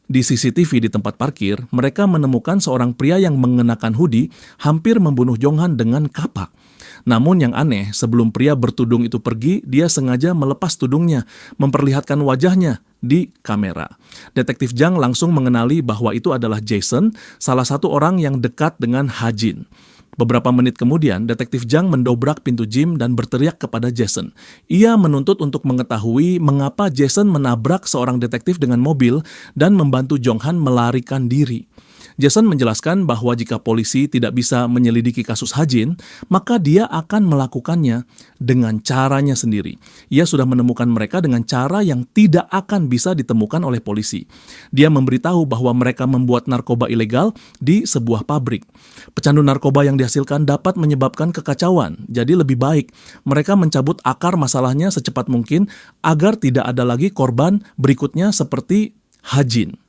Di CCTV di tempat parkir, mereka menemukan seorang pria yang mengenakan hoodie hampir membunuh Yonghan dengan kapak. Namun yang aneh, sebelum pria bertudung itu pergi, dia sengaja melepas tudungnya, memperlihatkan wajahnya di kamera. Detektif Zhang langsung mengenali bahwa itu adalah Jason, salah satu orang yang dekat dengan Hajin. Beberapa menit kemudian, Detektif Zhang mendobrak pintu gym dan berteriak kepada Jason. Ia menuntut untuk mengetahui mengapa Jason menabrak seorang detektif dengan mobil dan membantu Yonghan melarikan diri. Jason menjelaskan bahwa jika polisi tidak bisa menyelidiki kasus Hajin, maka dia akan melakukannya dengan caranya sendiri. Ia sudah menemukan mereka dengan cara yang tidak akan bisa ditemukan oleh polisi. Dia memberitahu bahwa mereka membuat narkoba ilegal di sebuah pabrik. Pecandu narkoba yang dihasilkan dapat menyebabkan kekacauan, jadi lebih baik mereka mencabut akar masalahnya secepat mungkin agar tidak ada lagi korban berikutnya seperti Hajin.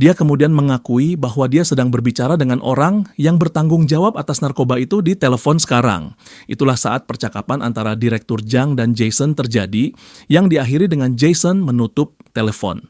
Dia kemudian mengakui bahwa dia sedang berbicara dengan orang yang bertanggung jawab atas narkoba itu di telepon sekarang. Itulah saat percakapan antara Direktur Zhang dan Jason terjadi, yang diakhiri dengan Jason menutup telepon.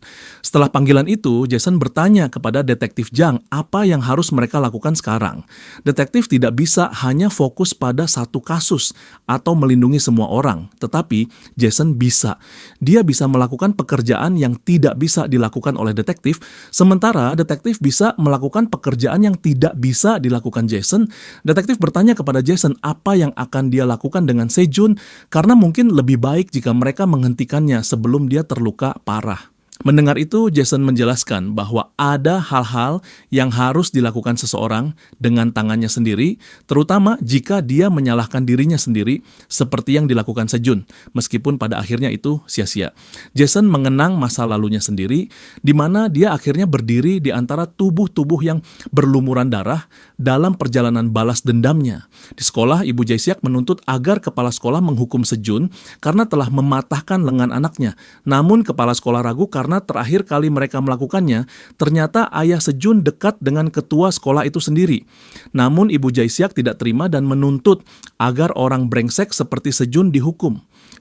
Setelah panggilan itu, Jason bertanya kepada Detektif Zhang apa yang harus mereka lakukan sekarang. Detektif tidak bisa hanya fokus pada satu kasus atau melindungi semua orang, tetapi Jason bisa. Dia bisa melakukan pekerjaan yang tidak bisa dilakukan oleh detektif, sementara detektif bisa melakukan pekerjaan yang tidak bisa dilakukan Jason. Detektif bertanya kepada Jason apa yang akan dia lakukan dengan Sejun, karena mungkin lebih baik jika mereka menghentikannya sebelum dia terluka parah. Mendengar itu, Jason menjelaskan bahwa ada hal-hal yang harus dilakukan seseorang dengan tangannya sendiri, terutama jika dia menyalahkan dirinya sendiri, seperti yang dilakukan Sejun, meskipun pada akhirnya itu sia-sia. Jason mengenang masa lalunya sendiri, di mana dia akhirnya berdiri di antara tubuh-tubuh yang berlumuran darah dalam perjalanan balas dendamnya. Di sekolah, Ibu Jae-siak menuntut agar kepala sekolah menghukum Sejun karena telah mematahkan lengan anaknya. Namun kepala sekolah ragu karena terakhir kali mereka melakukannya, ternyata ayah Sejun dekat dengan ketua sekolah itu sendiri. Namun Ibu Jae-siak tidak terima dan menuntut agar orang brengsek seperti Sejun dihukum.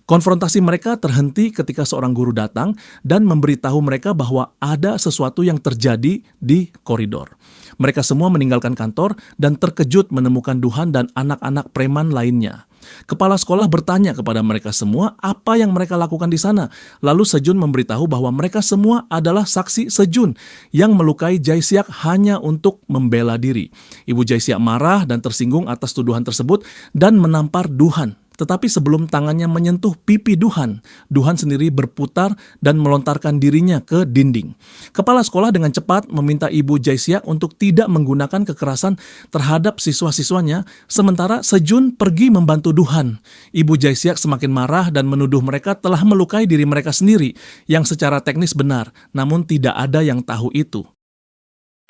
Konfrontasi mereka terhenti ketika seorang guru datang dan memberitahu mereka bahwa ada sesuatu yang terjadi di koridor. Mereka semua meninggalkan kantor dan terkejut menemukan Duhan dan anak-anak preman lainnya. Kepala sekolah bertanya kepada mereka semua apa yang mereka lakukan di sana. Lalu Sejun memberitahu bahwa mereka semua adalah saksi Sejun yang melukai Jae-siak hanya untuk membela diri. Ibu Jae-siak marah dan tersinggung atas tuduhan tersebut dan menampar Duhan. Tetapi sebelum tangannya menyentuh pipi Duhan, Duhan sendiri berputar dan melontarkan dirinya ke dinding. Kepala sekolah dengan cepat meminta Ibu Jae-siak untuk tidak menggunakan kekerasan terhadap siswa-siswanya, sementara Sejun pergi membantu Duhan. Ibu Jae-siak semakin marah dan menuduh mereka telah melukai diri mereka sendiri, yang secara teknis benar, namun tidak ada yang tahu itu.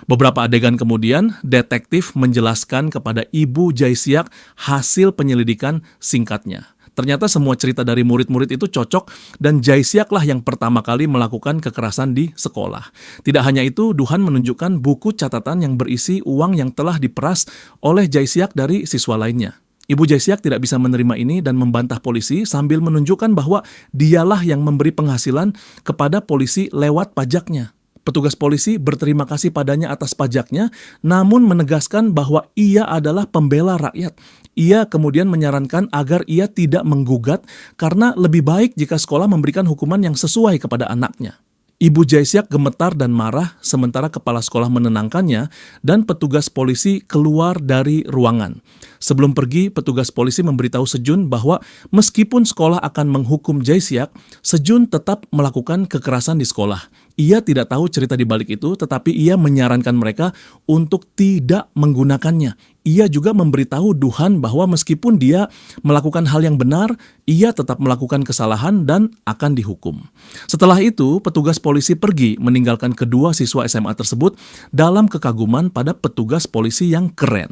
Beberapa adegan kemudian, detektif menjelaskan kepada Ibu Jae-siak hasil penyelidikan singkatnya. Ternyata semua cerita dari murid-murid itu cocok dan Jae-siak lah yang pertama kali melakukan kekerasan di sekolah. Tidak hanya itu, Duhan menunjukkan buku catatan yang berisi uang yang telah diperas oleh Jae-siak dari siswa lainnya. Ibu Jae-siak tidak bisa menerima ini dan membantah polisi sambil menunjukkan bahwa dialah yang memberi penghasilan kepada polisi lewat pajaknya. Petugas polisi berterima kasih padanya atas pajaknya, namun menegaskan bahwa ia adalah pembela rakyat. Ia kemudian menyarankan agar ia tidak menggugat karena lebih baik jika sekolah memberikan hukuman yang sesuai kepada anaknya. Ibu Jae-siak gemetar dan marah, sementara kepala sekolah menenangkannya dan petugas polisi keluar dari ruangan. Sebelum pergi, petugas polisi memberitahu Sejun bahwa meskipun sekolah akan menghukum Jae-siak, Sejun tetap melakukan kekerasan di sekolah. Ia tidak tahu cerita di balik itu, tetapi ia menyarankan mereka untuk tidak menggunakannya. Ia juga memberitahu Duhan bahwa meskipun dia melakukan hal yang benar, ia tetap melakukan kesalahan dan akan dihukum. Setelah itu, petugas polisi pergi meninggalkan kedua siswa SMA tersebut dalam kekaguman pada petugas polisi yang keren.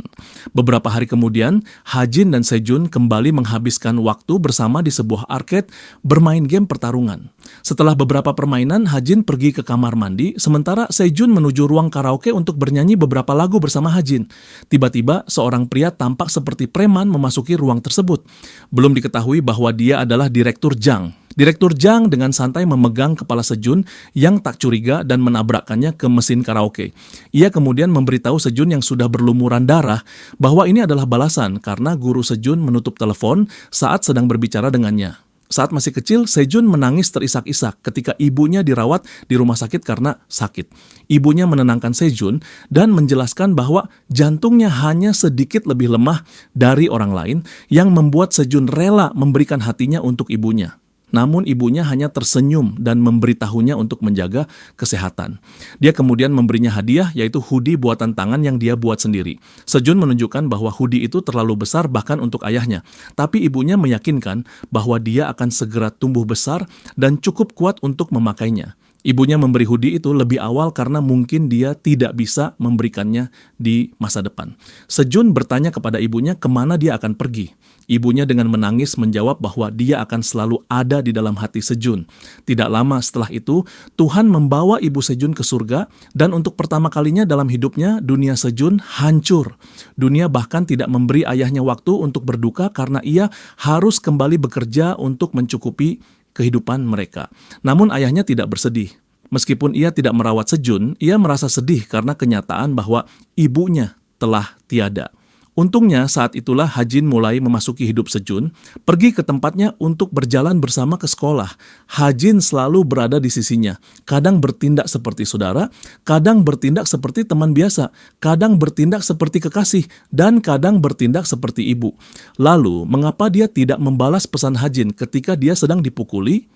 Beberapa hari kemudian, Hajin dan Sejun kembali menghabiskan waktu bersama di sebuah arcade bermain game pertarungan. Setelah beberapa permainan, Hajin pergi ke kamar mandi, sementara Sejun menuju ruang karaoke untuk bernyanyi beberapa lagu bersama Hajin. Tiba-tiba, seorang pria tampak seperti preman memasuki ruang tersebut. Belum diketahui bahwa dia adalah Direktur Jang. Direktur Jang dengan santai memegang kepala Sejun yang tak curiga dan menabrakkannya ke mesin karaoke. Ia kemudian memberitahu Sejun yang sudah berlumuran darah bahwa ini adalah balasan karena guru Sejun menutup telepon saat sedang berbicara dengannya. Saat masih kecil, Sejun menangis terisak-isak ketika ibunya dirawat di rumah sakit karena sakit. Ibunya menenangkan Sejun dan menjelaskan bahwa jantungnya hanya sedikit lebih lemah dari orang lain yang membuat Sejun rela memberikan hatinya untuk ibunya. Namun ibunya hanya tersenyum dan memberitahunya untuk menjaga kesehatan. Dia kemudian memberinya hadiah, yaitu hoodie buatan tangan yang dia buat sendiri. Sejun menunjukkan bahwa hoodie itu terlalu besar bahkan untuk ayahnya. Tapi ibunya meyakinkan bahwa dia akan segera tumbuh besar dan cukup kuat untuk memakainya. Ibunya memberi hoodie itu lebih awal karena mungkin dia tidak bisa memberikannya di masa depan. Sejun bertanya kepada ibunya kemana dia akan pergi. Ibunya dengan menangis menjawab bahwa dia akan selalu ada di dalam hati Sejun. Tidak lama setelah itu, Tuhan membawa ibu Sejun ke surga dan untuk pertama kalinya dalam hidupnya, dunia Sejun hancur. Dunia bahkan tidak memberi ayahnya waktu untuk berduka karena ia harus kembali bekerja untuk mencukupi kehidupan mereka. Namun ayahnya tidak bersedih. Meskipun ia tidak merawat Sejun, ia merasa sedih karena kenyataan bahwa ibunya telah tiada. Untungnya saat itulah Hajin mulai memasuki hidup Sejun, pergi ke tempatnya untuk berjalan bersama ke sekolah. Hajin selalu berada di sisinya, kadang bertindak seperti saudara, kadang bertindak seperti teman biasa, kadang bertindak seperti kekasih, dan kadang bertindak seperti ibu. Lalu, mengapa dia tidak membalas pesan Hajin ketika dia sedang dipukuli?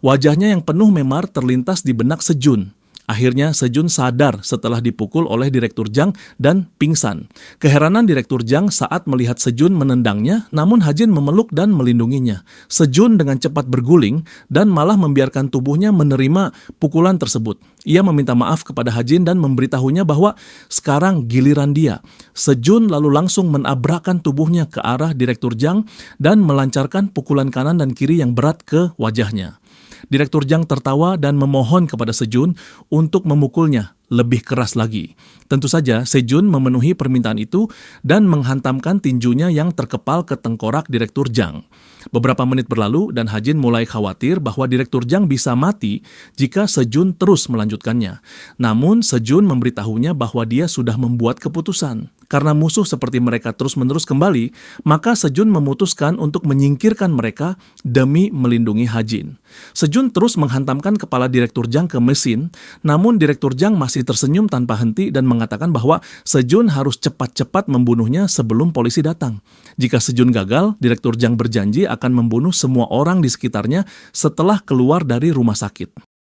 Wajahnya yang penuh memar terlintas di benak Sejun. Akhirnya Sejun sadar setelah dipukul oleh Direktur Jang dan pingsan. Keheranan Direktur Jang saat melihat Sejun menendangnya, namun Hajin memeluk dan melindunginya. Sejun dengan cepat berguling dan malah membiarkan tubuhnya menerima pukulan tersebut. Ia meminta maaf kepada Hajin dan memberitahunya bahwa sekarang giliran dia. Sejun lalu langsung menabrakkan tubuhnya ke arah Direktur Jang dan melancarkan pukulan kanan dan kiri yang berat ke wajahnya. Direktur Jang tertawa dan memohon kepada Sejun untuk memukulnya lebih keras lagi. Tentu saja Sejun memenuhi permintaan itu dan menghantamkan tinjunya yang terkepal ke tengkorak Direktur Jang. Beberapa menit berlalu dan Hajin mulai khawatir bahwa Direktur Jang bisa mati jika Sejun terus melanjutkannya. Namun Sejun memberitahunya bahwa dia sudah membuat keputusan. Karena musuh seperti mereka terus-menerus kembali, maka Sejun memutuskan untuk menyingkirkan mereka demi melindungi Hajin. Sejun terus menghantamkan kepala Direktur Jang ke mesin, namun Direktur Jang masih tersenyum tanpa henti dan mengatakan bahwa Sejun harus cepat-cepat membunuhnya sebelum polisi datang. Jika Sejun gagal, Direktur Jang berjanji akan membunuh semua orang di sekitarnya setelah keluar dari rumah sakit.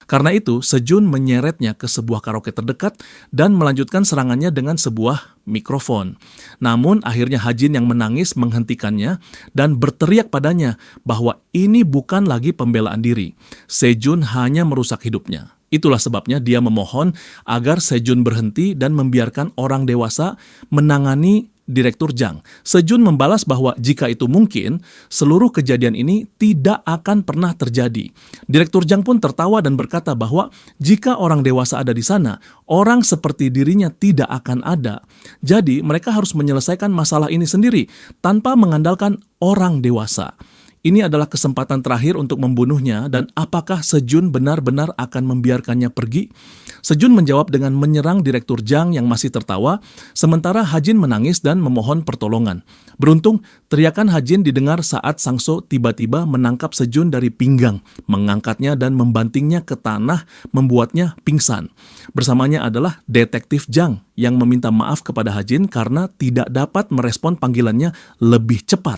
Karena itu, Sejun menyeretnya ke sebuah karaoke terdekat dan melanjutkan serangannya dengan sebuah mikrofon. Namun, akhirnya Hajin yang menangis menghentikannya dan berteriak padanya bahwa ini bukan lagi pembelaan diri. Sejun hanya merusak hidupnya. Itulah sebabnya dia memohon agar Sejun berhenti dan membiarkan orang dewasa menangani Direktur Jang. Sejun membalas bahwa jika itu mungkin, seluruh kejadian ini tidak akan pernah terjadi. Direktur Jang pun tertawa dan berkata bahwa jika orang dewasa ada di sana, orang seperti dirinya tidak akan ada. Jadi mereka harus menyelesaikan masalah ini sendiri tanpa mengandalkan orang dewasa. Ini adalah kesempatan terakhir untuk membunuhnya dan apakah Sejun benar-benar akan membiarkannya pergi? Sejun menjawab dengan menyerang Direktur Jang yang masih tertawa, sementara Hajin menangis dan memohon pertolongan. Beruntung, teriakan Hajin didengar saat Sangso tiba-tiba menangkap Sejun dari pinggang, mengangkatnya dan membantingnya ke tanah, membuatnya pingsan. Bersamanya adalah Detektif Jang yang meminta maaf kepada Hajin karena tidak dapat merespon panggilannya lebih cepat.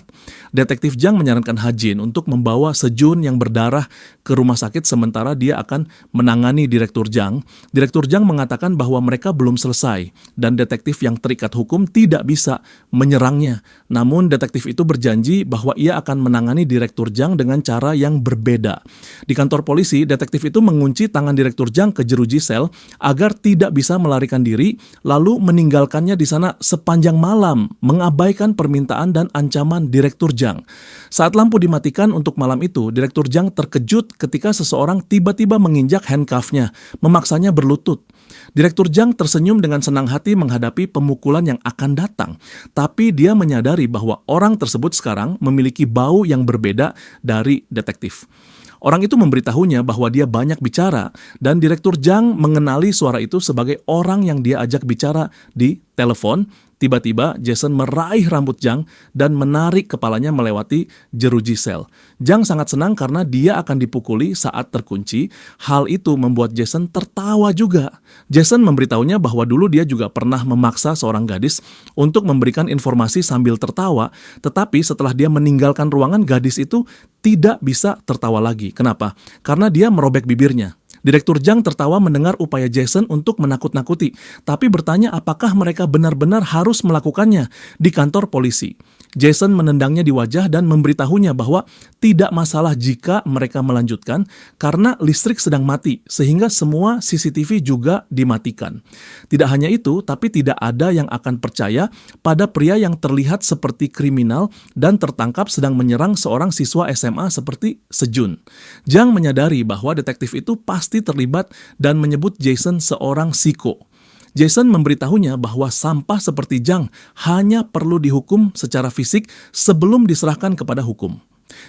Detektif Jang menyarankan Hajin untuk membawa Sejun yang berdarah ke rumah sakit sementara dia akan menangani Direktur Jang. Direktur Jang mengatakan bahwa mereka belum selesai dan detektif yang terikat hukum tidak bisa menyerangnya. Namun detektif itu berjanji bahwa ia akan menangani Direktur Jang dengan cara yang berbeda. Di kantor polisi, detektif itu mengunci tangan Direktur Jang ke jeruji sel agar tidak bisa melarikan diri, lalu meninggalkannya di sana sepanjang malam, mengabaikan permintaan dan ancaman Direktur Jang. Saat lampu dimatikan untuk malam itu, Direktur Jang terkejut ketika seseorang tiba-tiba menginjak handcuff-nya, memaksanya berlutut. Direktur Jang tersenyum dengan senang hati menghadapi pemukulan yang akan datang, tapi dia menyadari bahwa orang tersebut sekarang memiliki bau yang berbeda dari detektif. Orang itu memberitahunya bahwa dia banyak bicara dan Direktur Jang mengenali suara itu sebagai orang yang dia ajak bicara di telepon. Tiba-tiba Jason meraih rambut Jang dan menarik kepalanya melewati jeruji sel. Jang sangat senang karena dia akan dipukuli saat terkunci. Hal itu membuat Jason tertawa juga. Jason memberitahunya bahwa dulu dia juga pernah memaksa seorang gadis untuk memberikan informasi sambil tertawa, tetapi setelah dia meninggalkan ruangan, gadis itu tidak bisa tertawa lagi. Kenapa? Karena dia merobek bibirnya. Direktur Jang tertawa mendengar upaya Jason untuk menakut-nakuti, tapi bertanya apakah mereka benar-benar harus melakukannya di kantor polisi. Jason menendangnya di wajah dan memberitahunya bahwa tidak masalah jika mereka melanjutkan karena listrik sedang mati, sehingga semua CCTV juga dimatikan. Tidak hanya itu, tapi tidak ada yang akan percaya pada pria yang terlihat seperti kriminal dan tertangkap sedang menyerang seorang siswa SMA seperti Sejun. Jang menyadari bahwa detektif itu pasti terlibat dan menyebut Jason seorang psiko. Jason memberitahunya bahwa sampah seperti Jang hanya perlu dihukum secara fisik sebelum diserahkan kepada hukum.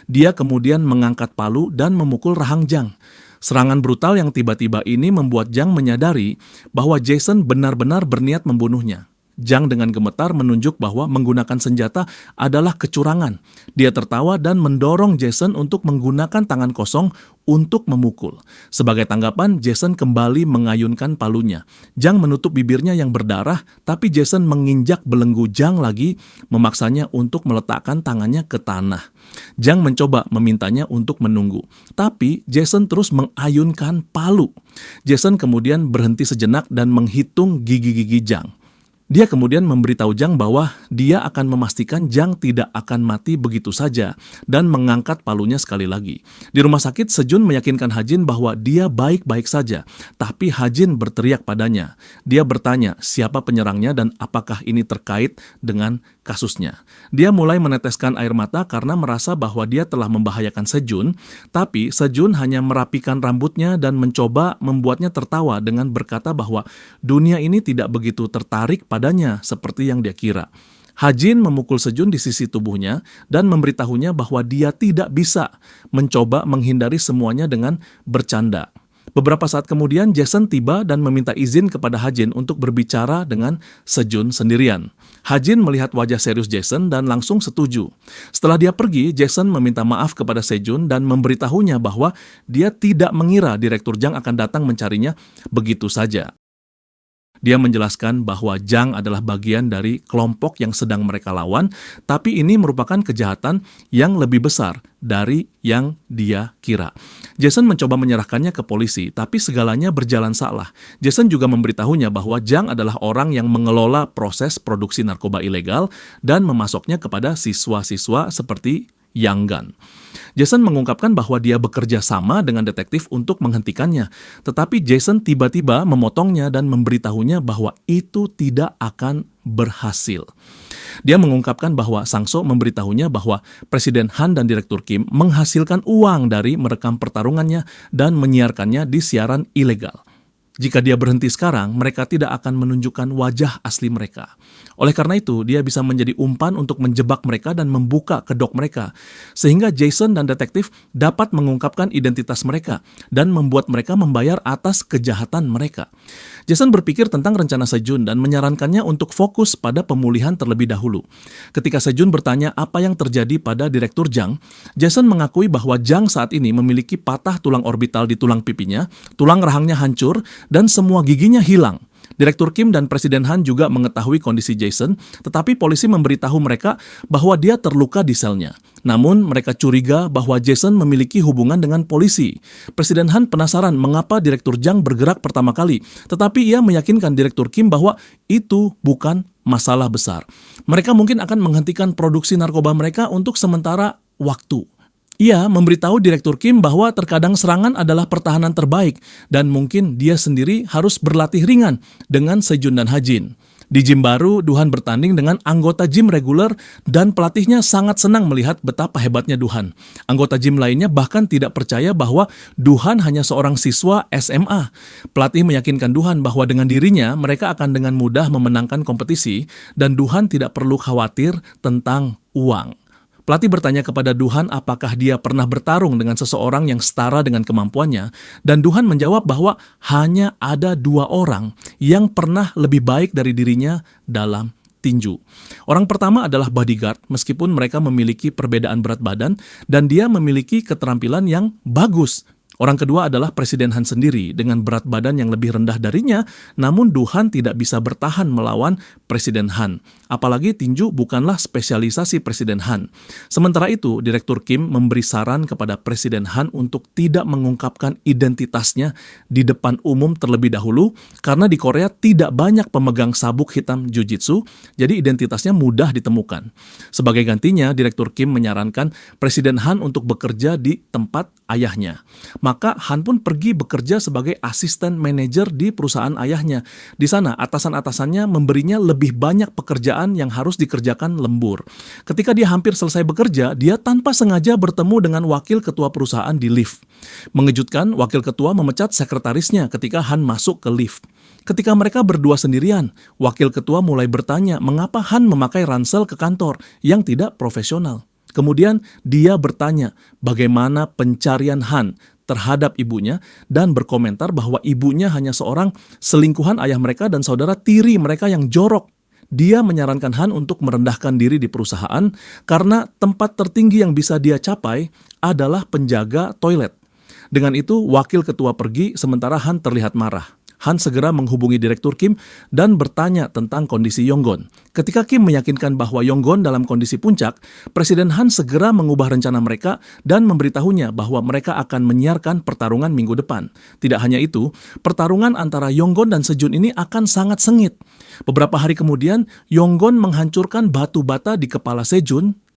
Dia kemudian mengangkat palu dan memukul rahang Jang. Serangan brutal yang tiba-tiba ini membuat Jang menyadari bahwa Jason benar-benar berniat membunuhnya. Jang dengan gemetar menunjuk bahwa menggunakan senjata adalah kecurangan. Dia tertawa dan mendorong Jason untuk menggunakan tangan kosong untuk memukul. Sebagai tanggapan, Jason kembali mengayunkan palunya. Jang menutup bibirnya yang berdarah, tapi Jason menginjak belenggu Jang lagi, memaksanya untuk meletakkan tangannya ke tanah. Jang mencoba memintanya untuk menunggu, tapi Jason terus mengayunkan palu. Jason kemudian berhenti sejenak dan menghitung gigi-gigi Jang. Dia kemudian memberitahu Jang bahwa dia akan memastikan Jang tidak akan mati begitu saja dan mengangkat palunya sekali lagi. Di rumah sakit, Sejun meyakinkan Ha-jin bahwa dia baik-baik saja, tapi Ha-jin berteriak padanya. Dia bertanya siapa penyerangnya dan apakah ini terkait dengan kasusnya. Dia mulai meneteskan air mata karena merasa bahwa dia telah membahayakan Sejun, tapi Sejun hanya merapikan rambutnya dan mencoba membuatnya tertawa dengan berkata bahwa dunia ini tidak begitu tertarik padanya seperti yang dia kira. Ha-jin memukul Sejun di sisi tubuhnya dan memberitahunya bahwa dia tidak bisa mencoba menghindari semuanya dengan bercanda. Beberapa saat kemudian, Jason tiba dan meminta izin kepada Ha-jin untuk berbicara dengan Sejun sendirian. Ha-jin melihat wajah serius Jason dan langsung setuju. Setelah dia pergi, Jason meminta maaf kepada Sejun dan memberitahunya bahwa dia tidak mengira Direktur Jang akan datang mencarinya begitu saja. Dia menjelaskan bahwa Jang adalah bagian dari kelompok yang sedang mereka lawan, tapi ini merupakan kejahatan yang lebih besar dari yang dia kira. Jason mencoba menyerahkannya ke polisi, tapi segalanya berjalan salah. Jason juga memberitahunya bahwa Jang adalah orang yang mengelola proses produksi narkoba ilegal dan memasoknya kepada siswa-siswa seperti Yang Gan. Jason mengungkapkan bahwa dia bekerja sama dengan detektif untuk menghentikannya, tetapi Jason tiba-tiba memotongnya dan memberitahunya bahwa itu tidak akan berhasil. Dia mengungkapkan bahwa Sang-so memberitahunya bahwa Presiden Han dan Direktur Kim menghasilkan uang dari merekam pertarungannya dan menyiarkannya di siaran ilegal. Jika dia berhenti sekarang, mereka tidak akan menunjukkan wajah asli mereka. Oleh karena itu, dia bisa menjadi umpan untuk menjebak mereka dan membuka kedok mereka, sehingga Jason dan detektif dapat mengungkapkan identitas mereka dan membuat mereka membayar atas kejahatan mereka. Jason berpikir tentang rencana Sejun dan menyarankannya untuk fokus pada pemulihan terlebih dahulu. Ketika Sejun bertanya apa yang terjadi pada Direktur Jang, Jason mengakui bahwa Jang saat ini memiliki patah tulang orbital di tulang pipinya, tulang rahangnya hancur, dan semua giginya hilang. Direktur Kim dan Presiden Han juga mengetahui kondisi Jason, tetapi polisi memberitahu mereka bahwa dia terluka di selnya. Namun, mereka curiga bahwa Jason memiliki hubungan dengan polisi. Presiden Han penasaran mengapa Direktur Jang bergerak pertama kali, tetapi ia meyakinkan Direktur Kim bahwa itu bukan masalah besar. Mereka mungkin akan menghentikan produksi narkoba mereka untuk sementara waktu. Ia memberitahu Direktur Kim bahwa terkadang serangan adalah pertahanan terbaik dan mungkin dia sendiri harus berlatih ringan dengan Sejun dan Ha-jin. Di gym baru, Duhan bertanding dengan anggota gym reguler dan pelatihnya sangat senang melihat betapa hebatnya Duhan. Anggota gym lainnya bahkan tidak percaya bahwa Duhan hanya seorang siswa SMA. Pelatih meyakinkan Duhan bahwa dengan dirinya mereka akan dengan mudah memenangkan kompetisi dan Duhan tidak perlu khawatir tentang uang. Pelatih bertanya kepada Duhan apakah dia pernah bertarung dengan seseorang yang setara dengan kemampuannya, dan Duhan menjawab bahwa hanya ada 2 orang yang pernah lebih baik dari dirinya dalam tinju. Orang pertama adalah bodyguard, meskipun mereka memiliki perbedaan berat badan, dan dia memiliki keterampilan yang bagus. Orang kedua adalah Presiden Han sendiri dengan berat badan yang lebih rendah darinya, namun Duhan tidak bisa bertahan melawan Presiden Han. Apalagi tinju bukanlah spesialisasi Presiden Han. Sementara itu, Direktur Kim memberi saran kepada Presiden Han untuk tidak mengungkapkan identitasnya di depan umum terlebih dahulu, karena di Korea tidak banyak pemegang sabuk hitam jujitsu, jadi identitasnya mudah ditemukan. Sebagai gantinya, Direktur Kim menyarankan Presiden Han untuk bekerja di tempat ayahnya. Maka Han pun pergi bekerja sebagai asisten manajer di perusahaan ayahnya. Di sana atasan-atasannya memberinya lebih banyak pekerjaan yang harus dikerjakan lembur. Ketika dia hampir selesai bekerja, dia tanpa sengaja bertemu dengan wakil ketua perusahaan di lift. Mengejutkan, wakil ketua memecat sekretarisnya ketika Han masuk ke lift. Ketika mereka berdua sendirian, wakil ketua mulai bertanya mengapa Han memakai ransel ke kantor yang tidak profesional. Kemudian dia bertanya bagaimana pencarian Han terhadap ibunya dan berkomentar bahwa ibunya hanya seorang selingkuhan ayah mereka dan saudara tiri mereka yang jorok. Dia menyarankan Han untuk merendahkan diri di perusahaan karena tempat tertinggi yang bisa dia capai adalah penjaga toilet. Dengan itu, wakil ketua pergi sementara Han terlihat marah. Han segera menghubungi Direktur Kim dan bertanya tentang kondisi Yonggon. Ketika Kim meyakinkan bahwa Yonggon dalam kondisi puncak, Presiden Han segera mengubah rencana mereka dan memberitahunya bahwa mereka akan menyiarkan pertarungan minggu depan. Tidak hanya itu, pertarungan antara Yonggon dan Sejun ini akan sangat sengit. Beberapa hari kemudian, Yonggon menghancurkan batu bata di kepala Sejun